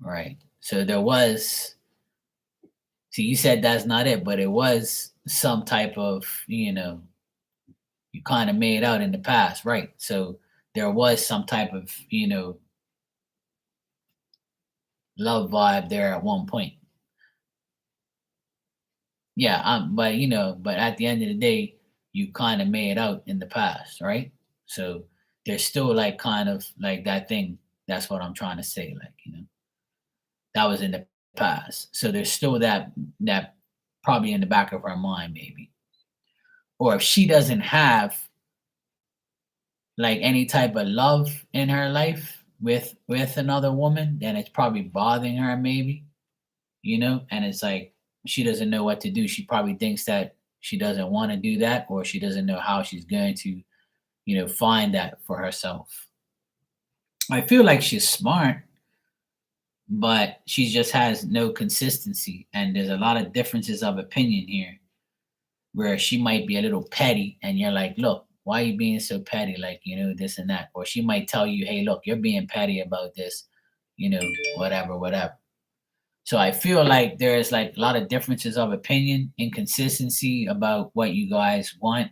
Right. So there was, see, you said that's not it, but it was some type of, you kind of made out in the past, right? So there was some type of, love vibe there at one point. Yeah, but but at the end of the day, you kind of made out in the past, right? So there's still like kind of like that thing. That's what I'm trying to say. Like, that was in the past. So there's still that probably in the back of her mind, maybe. Or if she doesn't have like any type of love in her life with another woman, then it's probably bothering her, maybe, and it's like she doesn't know what to do. She probably thinks that she doesn't want to do that, or she doesn't know how she's going to, find that for herself. I feel like she's smart, but she just has no consistency, and there's a lot of differences of opinion here, where she might be a little petty and you're like, look, why are you being so petty, like, this and that. Or she might tell you, hey, look, you're being petty about this, you know whatever. So I feel like there's like a lot of differences of opinion, inconsistency about what you guys want.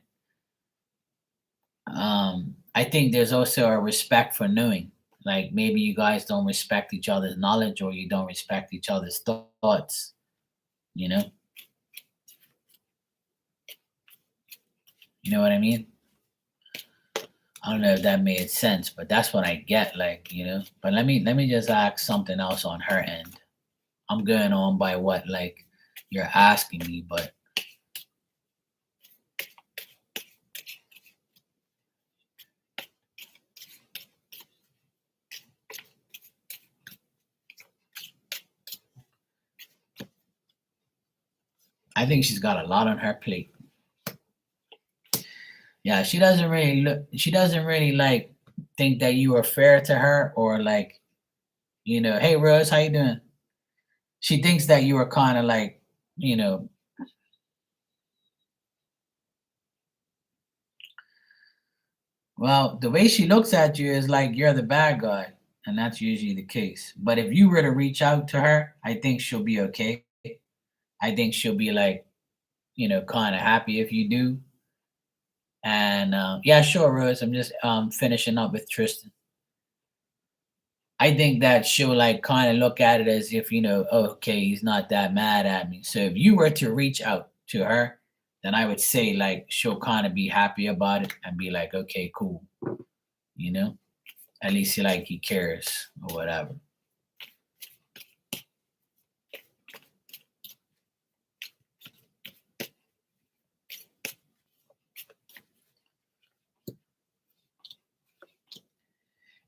I think there's also a respect for knowing. Like maybe you guys don't respect each other's knowledge, or you don't respect each other's thoughts. You know, you know what I mean? I don't know if that made sense, but that's what I get. Like, But let me just ask something else on her end. I'm going on by what like you're asking me, but I think she's got a lot on her plate. Yeah, she doesn't really like think that you are fair to her, or like, hey Rose, how you doing? She thinks that you are kind of like, you know, well, the way she looks at you is like you're the bad guy, and that's usually the case. But if you were to reach out to her, I think she'll be okay. I think she'll be like, kind of happy if you do. And yeah, sure, Rose. I'm just finishing up with Tristan. I think that she'll like kind of look at it as if, oh, okay, he's not that mad at me. So if you were to reach out to her, then I would say like she'll kind of be happy about it and be like, okay, cool, you know, at least he cares or whatever.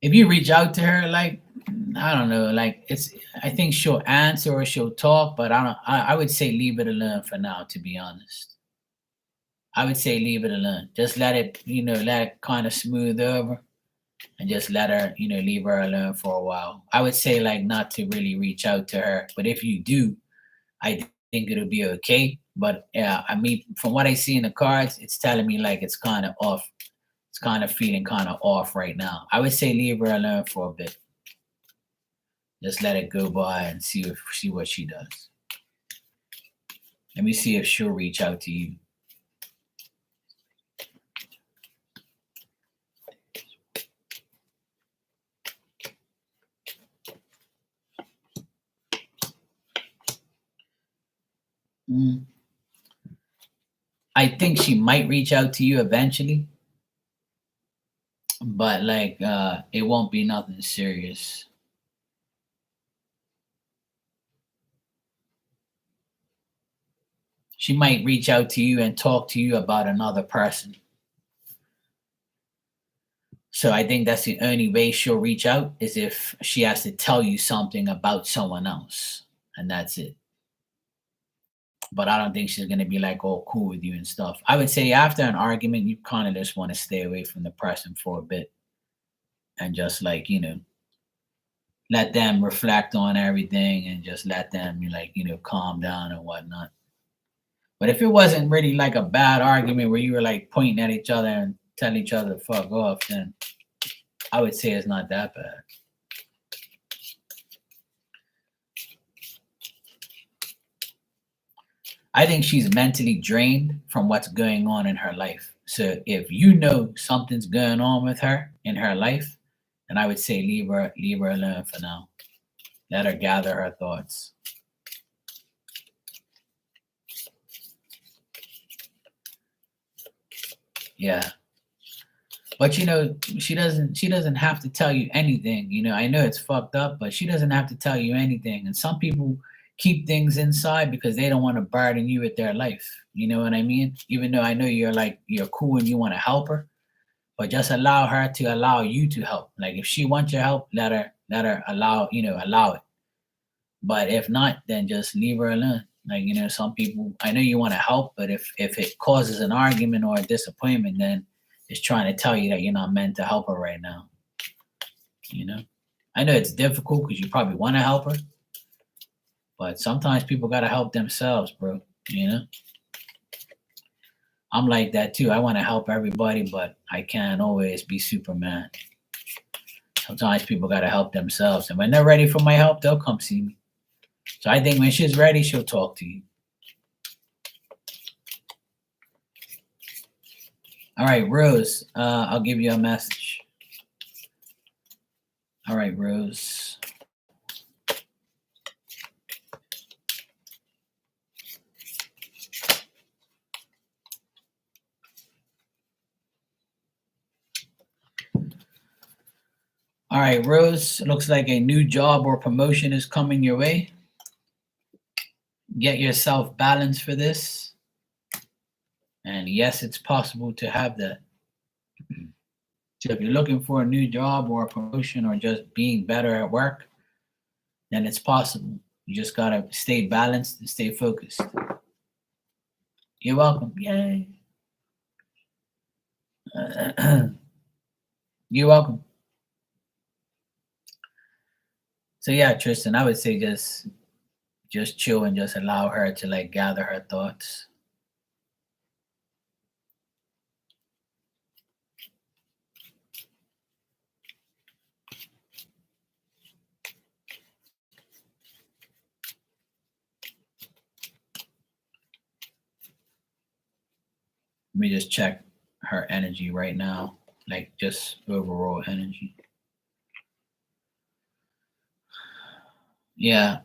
If you reach out to her, like, I don't know, like I think she'll answer or she'll talk, but I don't, I would say leave it alone for now, to be honest. I would say leave it alone. Just let it, let it kind of smooth over, and just let her, leave her alone for a while. I would say like not to really reach out to her, but if you do, I think it'll be okay. But yeah, I mean, from what I see in the cards, it's telling me like it's kind of off. It's kind of feeling kind of off right now. I would say leave her alone for a bit. Just let it go by and see what she does. Let me see if she'll reach out to you. Mm, I think she might reach out to you eventually, but like it won't be nothing serious. She might reach out to you and talk to you about another person. So I think that's the only way she'll reach out is if she has to tell you something about someone else, and that's it. But I don't think she's gonna be like all cool with you and stuff. I would say after an argument, you kind of just want to stay away from the person for a bit and just like let them reflect on everything and just let them like calm down and whatnot. But if it wasn't really like a bad argument where you were like pointing at each other and telling each other to fuck off, then I would say it's not that bad. I think she's mentally drained from what's going on in her life. So if you know something's going on with her in her life, then I would say leave her alone for now. Let her gather her thoughts. Yeah. But she doesn't have to tell you anything. I know it's fucked up, but she doesn't have to tell you anything. And some people keep things inside because they don't want to burden you with their life. You know what I mean? Even though I know you're cool and you want to help her, but just allow her to allow you to help. Like if she wants your help, let her allow it. But if not, then just leave her alone. Like, some people I know you want to help, but if it causes an argument or a disappointment, then it's trying to tell you that you're not meant to help her right now. You know? I know it's difficult because you probably want to help her, but sometimes people gotta help themselves, bro. You know? I'm like that too. I want to help everybody, but I can't always be Superman. Sometimes people gotta help themselves. And when they're ready for my help, they'll come see me. So I think when she's ready, she'll talk to you. All right, Rose, I'll give you a message. All right, Rose. All right, Rose, looks like a new job or promotion is coming your way. Get yourself balanced for this. And yes, it's possible to have that. So if you're looking for a new job or a promotion or just being better at work, then it's possible. You just gotta stay balanced and stay focused. You're welcome. Yay. You're welcome. So yeah, Tristan, I would say just chill and just allow her to like gather her thoughts. Let me just check her energy right now, like just overall energy. Yeah.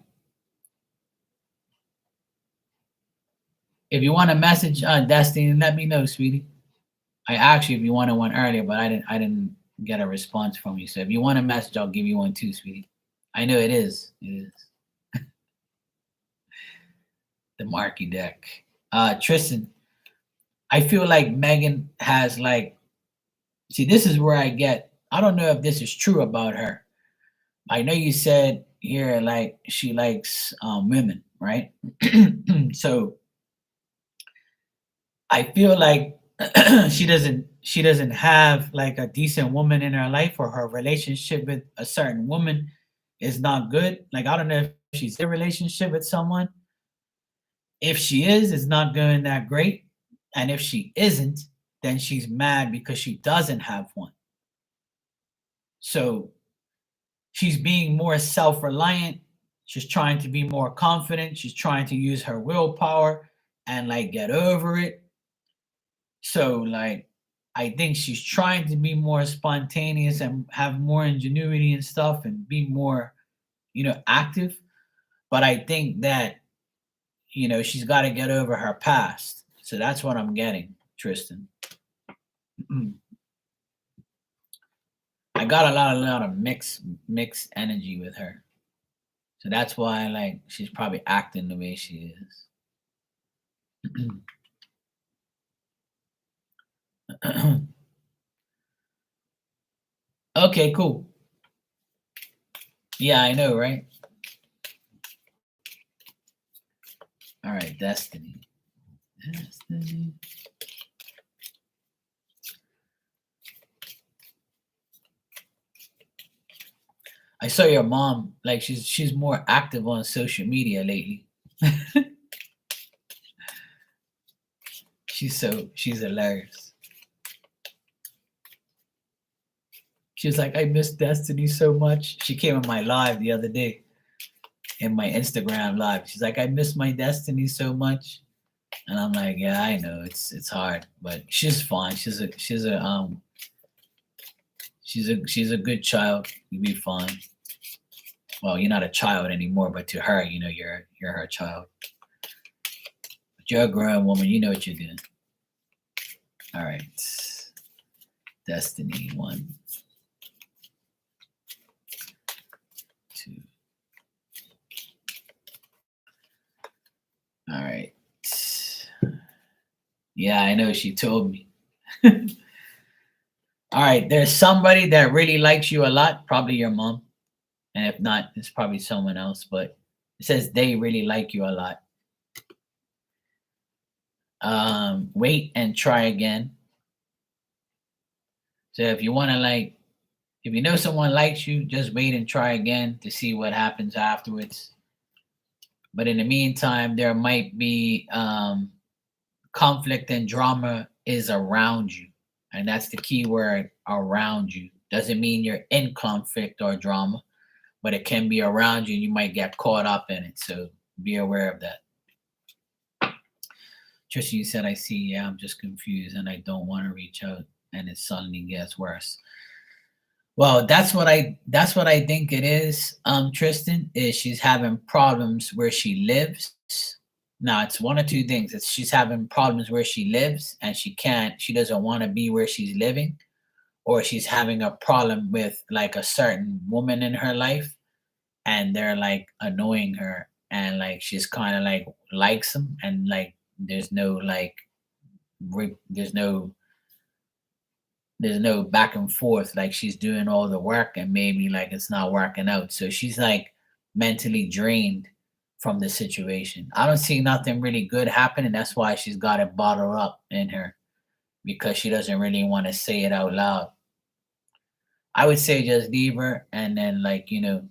If you want a message, Destiny, let me know, sweetie. I asked you if you wanted one earlier, but I didn't get a response from you. So if you want a message, I'll give you one too, sweetie. I know it is. It is the Marky deck. Tristan, I feel like Megan has like see, this is where I don't know if this is true about her. I know you said here like she likes women, right? So I feel like she doesn't have like a decent woman in her life or her relationship with a certain woman is not good. Like I don't know if she's in a relationship with someone. If she is, it's not going that great. And if she isn't, then she's mad because she doesn't have one. So she's being more self-reliant. She's trying to be more confident. She's trying to use her willpower and like get over it. So like I think she's trying to be more spontaneous and have more ingenuity and stuff and be more, active. But I think that she's got to get over her past. So that's what I'm getting, Tristan. I got a lot of mixed energy with her. So that's why like she's probably acting the way she is. Okay, cool. Yeah, I know, right? All right, Destiny. Destiny. I saw your mom, like she's more active on social media lately. She's hilarious. She's like, I miss Destiny so much. She came in my live the other day, in my Instagram live. She's like, I miss my Destiny so much. And I'm like, yeah, I know it's hard, but she's fine. She's a good child. You'll be fine. Well, you're not a child anymore, but to her, you're her child. But you're a grown woman. You know what you're doing. All right, Destiny 1, 2. All right. Yeah, I know. She told me. All right, there's somebody that really likes you a lot, probably your mom. And if not, it's probably someone else, but it says they really like you a lot. Wait and try again. So if you want to if you know someone likes you, just wait and try again to see what happens afterwards. But in the meantime, there might be conflict and drama is around you. And that's the key word, around you. Doesn't mean you're in conflict or drama, but it can be around you. You might get caught up in it. So be aware of that. Trisha, you said, I see. Yeah, I'm just confused and I don't want to reach out and it suddenly gets worse. Well, that's what I think it is. Tristan, is she's having problems where she lives. Now it's one or two things. It's she's having problems where she lives and she doesn't want to be where she's living, or she's having a problem with like a certain woman in her life and they're like annoying her and like she's kind of like likes them and like there's no like re- there's no back and forth, like she's doing all the work and maybe like it's not working out, so she's like mentally drained from the situation. I don't see nothing really good happening. That's why she's got it bottled up in her, because she doesn't really want to say it out loud. I would say just leave her, and then like if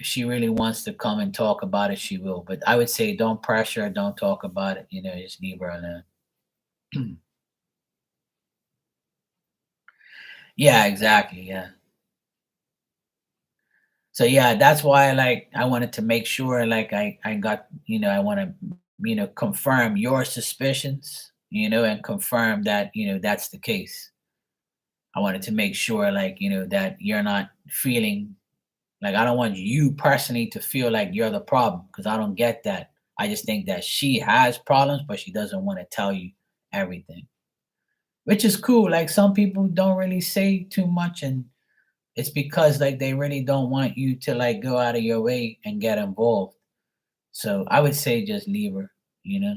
she really wants to come and talk about it, she will, but I would say don't pressure her, don't talk about it, just leave her alone. Yeah, exactly, yeah. So yeah, that's why like I wanted to make sure like I got, I want to confirm your suspicions, and confirm that that's the case. I wanted to make sure like that you're not feeling like, I don't want you personally to feel like you're the problem, because I don't get that. I just think that she has problems but she doesn't want to tell you everything, which is cool. Like some people don't really say too much, and it's because like they really don't want you to like go out of your way and get involved. So I would say just leave her, you know.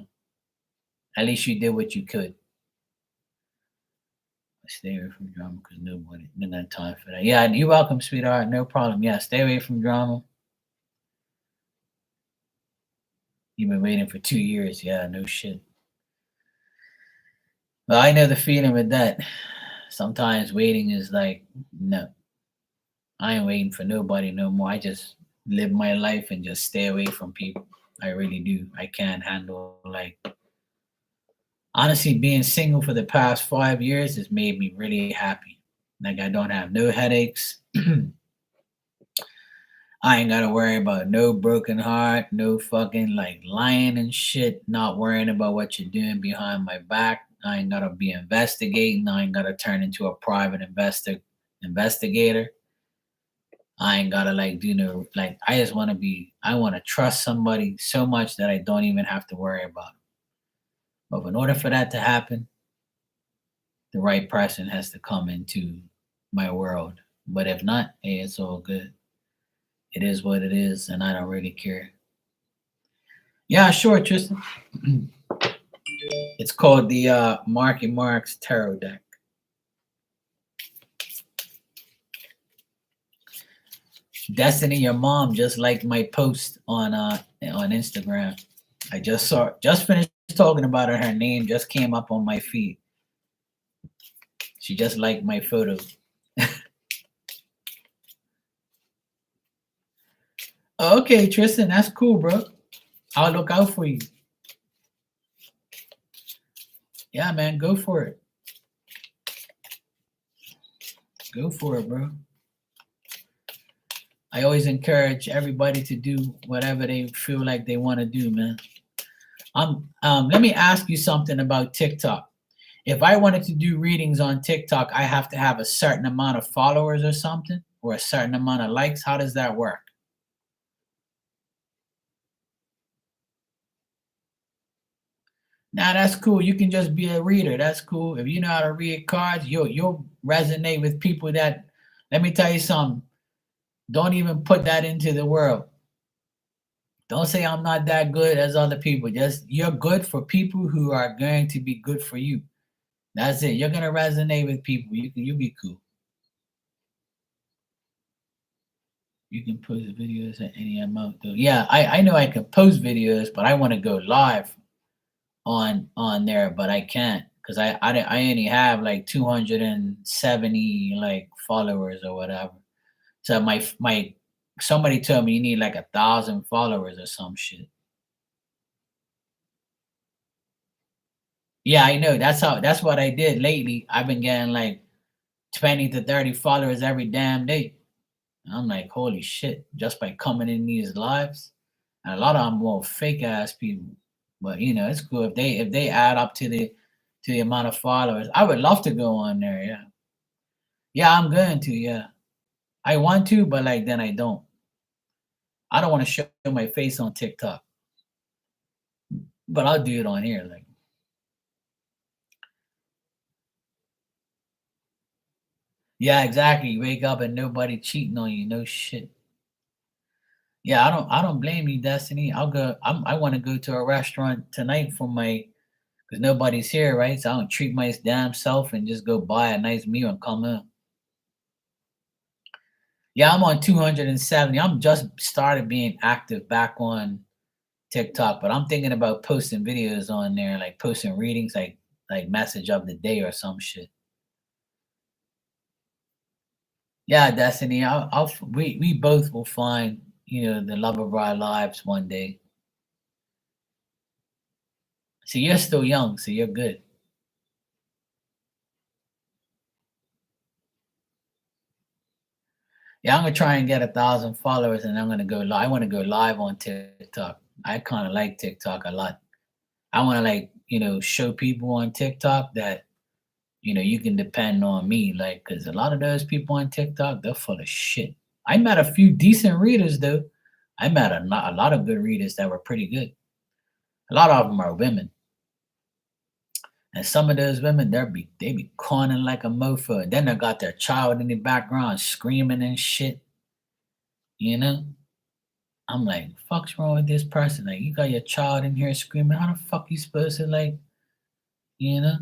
At least you did what you could. Stay away from drama because nobody didn't have time for that. Yeah, you're welcome, sweetheart. No problem. Yeah, stay away from drama. You've been waiting for 2 years. Yeah, no shit. Well, I know the feeling with that. Sometimes waiting is like, no, I ain't waiting for nobody no more. I just live my life and just stay away from people. I really do. I can't handle like, honestly, being single for the past 5 years has made me really happy. Like I don't have no headaches. I ain't gotta worry about no broken heart, no fucking like lying and shit, not worrying about what you're doing behind my back. I ain't gotta be investigating. I ain't gotta turn into a private investigator. I ain't gotta like do no like. I just want to be. I want to trust somebody so much that I don't even have to worry about it. But in order for that to happen, the right person has to come into my world. But if not, hey, it's all good. It is what it is, and I don't really care. Yeah, sure, Tristan. It's called the Marky Marks Tarot deck. Destiny, your mom just liked my post on Instagram. I just finished talking about her. Her name just came up on my feed. She just liked my photo. Okay, Tristan, that's cool, bro. I'll look out for you. Yeah, man, go for it. Go for it, bro. I always encourage everybody to do whatever they feel like they want to do, man. Let me ask you something about TikTok. If I wanted to do readings on TikTok, I have to have a certain amount of followers or something, or a certain amount of likes. How does that work? Now that's cool. You can just be a reader. That's cool. If you know how to read cards, you'll resonate with people that. Let me tell you something. Don't even put that into the world. Don't say I'm not that good as other people. Just you're good for people who are going to be good for you. That's it. You're gonna resonate with people. You'll be cool. You can post videos at any amount though. Yeah, I know I can post videos, but I want to go live on there, but I can't because I only have like 270 like followers or whatever. So my somebody told me you need like 1,000 followers or some shit. Yeah, I know. That's what I did lately. I've been getting like 20 to 30 followers every damn day. And I'm like, holy shit, just by coming in these lives. And a lot of them more fake ass people. But it's cool if they add up to the amount of followers. I would love to go on there, yeah. Yeah, I'm going to, yeah. I want to, but like then I don't. I don't want to show my face on TikTok. But I'll do it on here. Like, yeah, exactly. You wake up and nobody cheating on you. No shit. Yeah, I don't blame you, Destiny. I want to go to a restaurant tonight for my because nobody's here, right? So I don't treat my damn self and just go buy a nice meal and come in. Yeah, I'm on 270. I'm just started being active back on TikTok, but I'm thinking about posting videos on there, like posting readings, like message of the day or some shit. Yeah, Destiny. We both will find the love of our lives one day. So you're still young, so you're good. Yeah, I'm gonna try and get 1,000 followers, and I'm gonna go live. I want to go live on TikTok. I kind of like TikTok a lot. I want to like show people on TikTok that you can depend on me, like because a lot of those people on TikTok they're full of shit. I met a few decent readers though. I met a lot of good readers that were pretty good. A lot of them are women, and some of those women they be corning like a mofo, and then they got their child in the background screaming and shit. You know. I'm like, fuck's wrong with this person? Like, you got your child in here screaming. How the fuck you supposed to like, you know,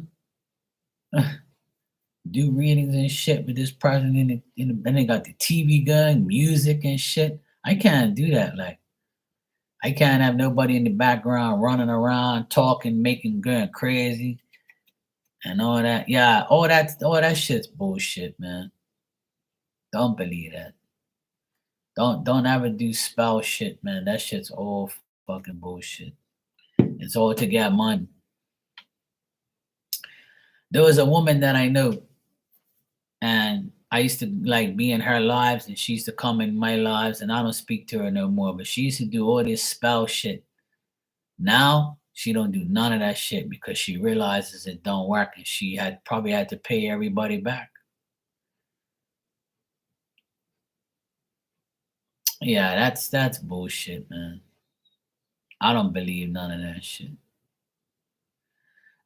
do readings and shit with this person and they got the TV gun, music and shit. I can't do that. Like, I can't have nobody in the background running around, talking, making, going crazy, and all that. Yeah, all that shit's bullshit, man. Don't believe that. Don't ever do spell shit, man. That shit's all fucking bullshit. It's all to get money. There was a woman that I know, and I used to like be in her lives, and she used to come in my lives, and I don't speak to her no more. But she used to do all this spell shit. Now she don't do none of that shit because she realizes it don't work, and she had probably had to pay everybody back. Yeah, that's bullshit, man. I don't believe none of that shit.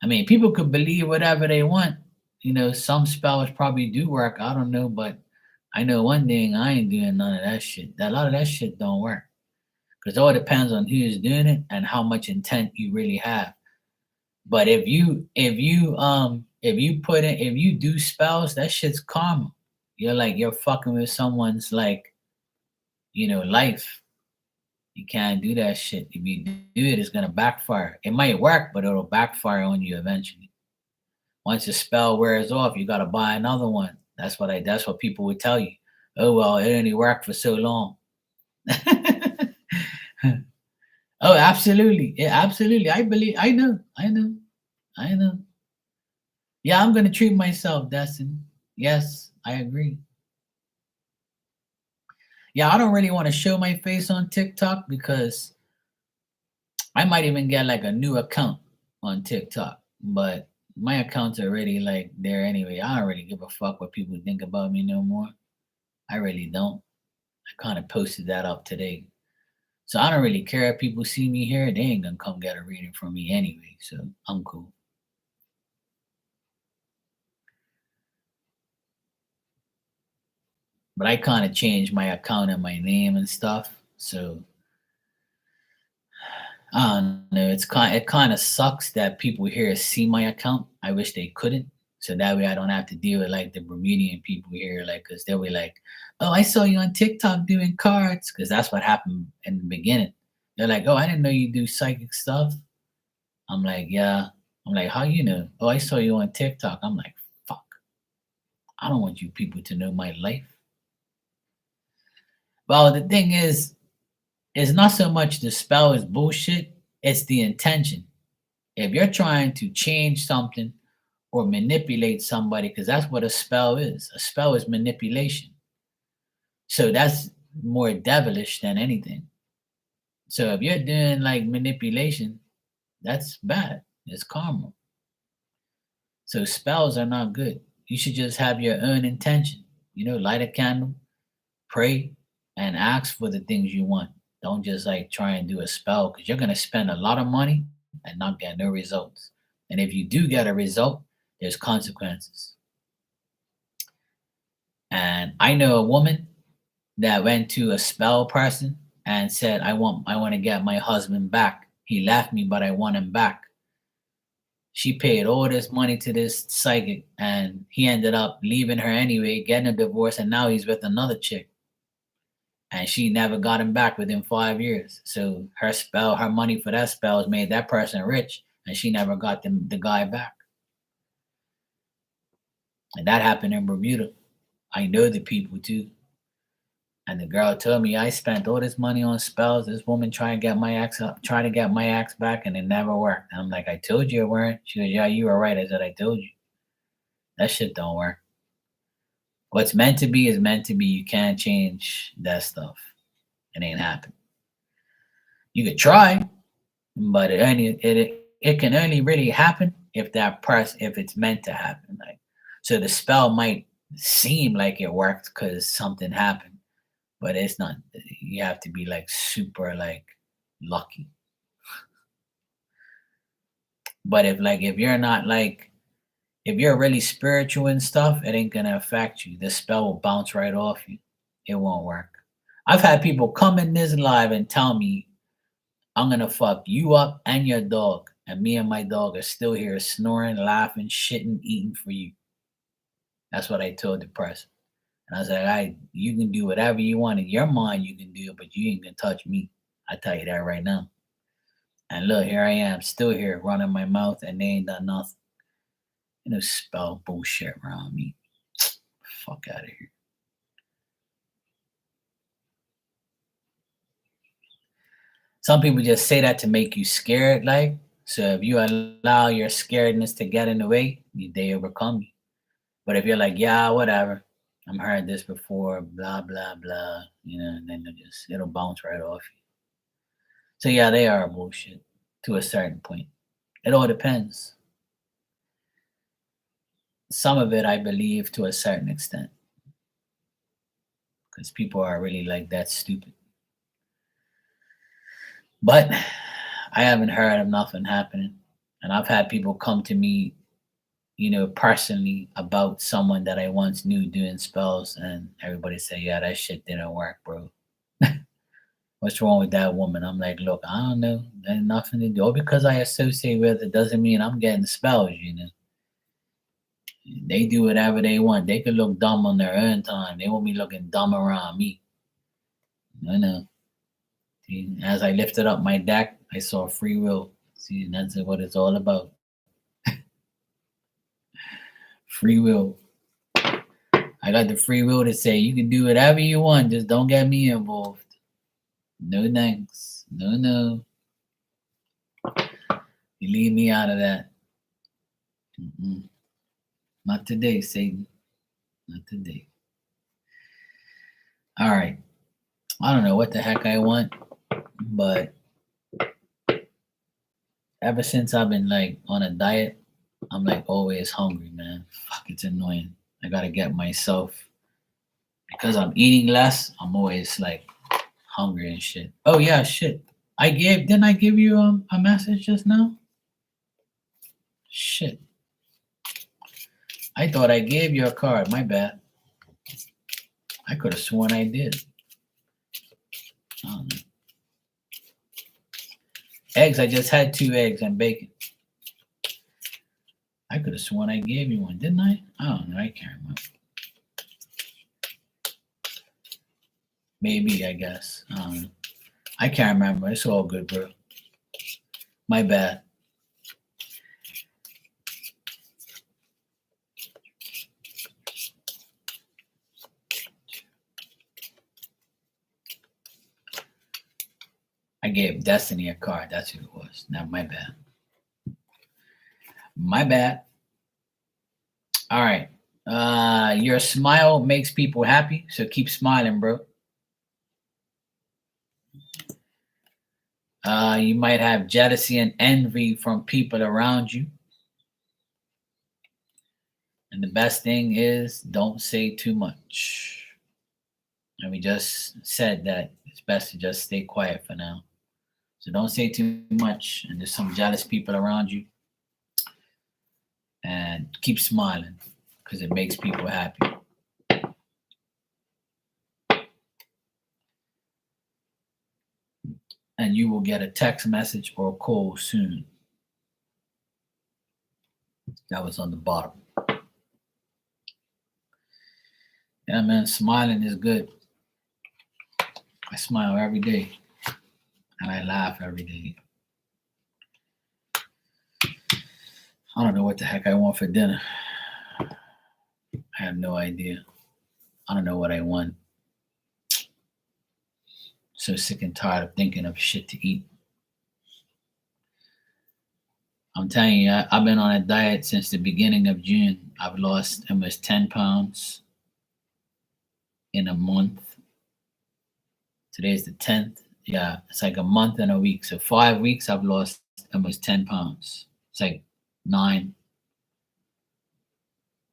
I mean, people could believe whatever they want. Some spells probably do work. I don't know, but I know one thing: I ain't doing none of that shit. A lot of that shit don't work because it all depends on who's doing it and how much intent you really have. But if you do spells, that shit's karma. You're fucking with someone's life. You can't do that shit. If you do it, it's gonna backfire. It might work, but it'll backfire on you eventually. Once the spell wears off, you gotta buy another one. That's what people would tell you. Oh well, it only worked for so long. Oh, absolutely. Yeah, absolutely. I know. Yeah, I'm gonna treat myself, Destiny. Yes, I agree. Yeah, I don't really want to show my face on TikTok because I might even get like a new account on TikTok. But my account's already like there anyway. I don't really give a fuck what people think about me no more. I really don't. I kind of posted that up today. So I don't really care if people see me here. They ain't gonna come get a reading from me anyway. So I'm cool. But I kind of changed my account and my name and stuff. So I don't know. It kind of sucks that people here see my account. I wish they couldn't. So that way I don't have to deal with like the Bermudian people here, like, cause they'll be like, "Oh, I saw you on TikTok doing cards," cause that's what happened in the beginning. They're like, "Oh, I didn't know you do psychic stuff." I'm like, "Yeah." I'm like, "How you know?" "Oh, I saw you on TikTok." I'm like, "Fuck, I don't want you people to know my life." Well, the thing is, it's not so much the spell is bullshit; it's the intention. If you're trying to change something or manipulate somebody, because that's what a spell is. A spell is manipulation. So that's more devilish than anything. So if you're doing like manipulation, that's bad. It's karma. So spells are not good. You should just have your own intention. Light a candle, pray, and ask for the things you want. Don't just like try and do a spell because you're gonna spend a lot of money and not get no results. And if you do get a result, there's consequences. And I know a woman that went to a spell person and said, I want to get my husband back. He left me, but I want him back. She paid all this money to this psychic and he ended up leaving her anyway, getting a divorce, and now he's with another chick. And she never got him back within 5 years. So her money for that spell has made that person rich, and she never got the guy back. And that happened in Bermuda. I know the people too. And the girl told me I spent all this money on spells. This woman trying to get my ex back, and it never worked. And I'm like, I told you it weren't. She goes, yeah, you were right. I said, I told you. That shit don't work. What's meant to be is meant to be. You can't change that stuff. It ain't happen. You could try, but it can only really happen if it's meant to happen. Like, so the spell might seem like it worked because something happened, but it's not. You have to be like super like lucky. But if you're not like if you're really spiritual and stuff, it ain't gonna affect you. The spell will bounce right off you. It won't work. I've had people come in this live and tell me I'm gonna fuck you up and your dog, and me and my dog are still here snoring, laughing, shitting, eating for you. That's what I told the person. And I was like, you can do whatever you want in your mind, you can do it, but you ain't gonna touch me. I tell you that right now. And look, here I am, still here, running my mouth, and they ain't done nothing. Spell bullshit around me. Fuck out of here. Some people just say that to make you scared, like. So if you allow your scaredness to get in the way, they overcome you. But if you're like, yeah, whatever, I'm heard this before, blah blah blah, and then it'll bounce right off you. So yeah, they are bullshit to a certain point. It all depends. Some of it I believe to a certain extent, because people are really like that stupid. But I haven't heard of nothing happening. And I've had people come to me, personally about someone that I once knew doing spells, and everybody say, "Yeah, that shit didn't work, bro. What's wrong with that woman?" I'm like, "Look, I don't know. There's nothing to do. Or because I associate with it doesn't mean I'm getting spells. They do whatever they want. They could look dumb on their own time. They won't be looking dumb around me. I know. See, as I lifted up my deck, I saw free will. See, that's what it's all about. Free will. I got the free will to say you can do whatever you want, just don't get me involved. No thanks. No, no. You leave me out of that. Mm-mm. Not today, Satan. Not today. All right. I don't know what the heck I want, but ever since I've been like on a diet, I'm like always hungry, man. Fuck, it's annoying. I gotta get myself because I'm eating less. I'm always like hungry and shit. Oh yeah, shit. Didn't I give you a message just now? Shit. I thought I gave you a card. My bad. I could have sworn I did. I don't know. Eggs. I just had 2 eggs and bacon. I could have sworn I gave you one, didn't I? I don't know. I can't remember. Maybe, I guess. I don't know. I can't remember. It's all good, bro. My bad. I gave Destiny a card. That's who it was. Now, my bad. My bad. All right. Your smile makes people happy, so keep smiling, bro. You might have jealousy and envy from people around you. And the best thing is don't say too much. And we just said that it's best to just stay quiet for now. So don't say too much. And there's some jealous people around you. And keep smiling because it makes people happy. And you will get a text message or a call soon. That was on the bottom. Yeah, man, smiling is good. I smile every day and I laugh every day. I don't know what the heck I want for dinner. I have no idea. I don't know what I want. So sick and tired of thinking of shit to eat. I'm telling you, I've been on a diet since the beginning of June. I've lost almost 10 pounds in a month. Today's the 10th. Yeah, it's like a month and a week. So 5 weeks, I've lost almost 10 pounds. It's like 9.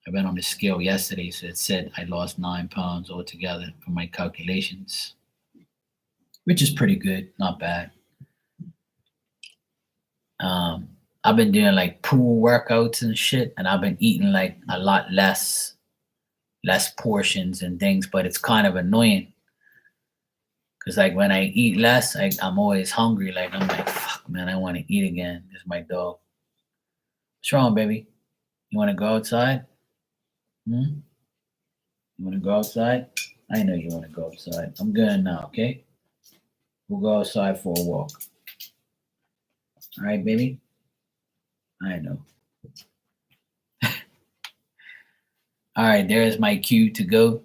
I went on the scale yesterday, so it said I lost 9 pounds altogether from my calculations, which is pretty good, not bad. I've been doing like pool workouts and shit, and I've been eating like a lot less portions and things, but it's kind of annoying because like when I eat less, I'm always hungry. Like I'm like, fuck, man, I want to eat again. This is my dog. What's wrong, baby? You want to go outside? You want to go outside? I know you want to go outside. I'm going now, okay? We'll go outside for a walk. All right, baby? I know. All right, there's my cue to go.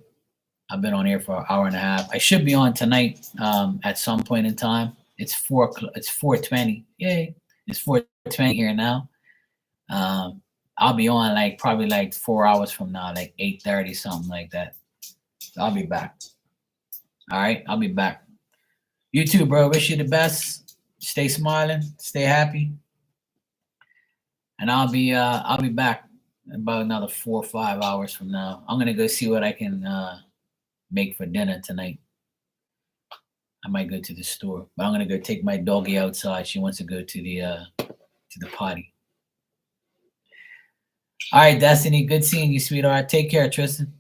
I've been on here for an hour and a half. I should be on tonight at some point in time. It's 4:20. Yay. It's 4:20 here now. I'll be on like probably like 4 hours from now, like 8:30, something like that. So I'll be back. All right, I'll be back. You too, bro. Wish you the best. Stay smiling, stay happy. And I'll be back about another 4 or 5 hours from now. I'm gonna go see what I can make for dinner tonight. I might go to the store, but I'm gonna go take my doggy outside. She wants to go to the potty. All right, Destiny. Good seeing you, sweetheart. Take care, Tristan.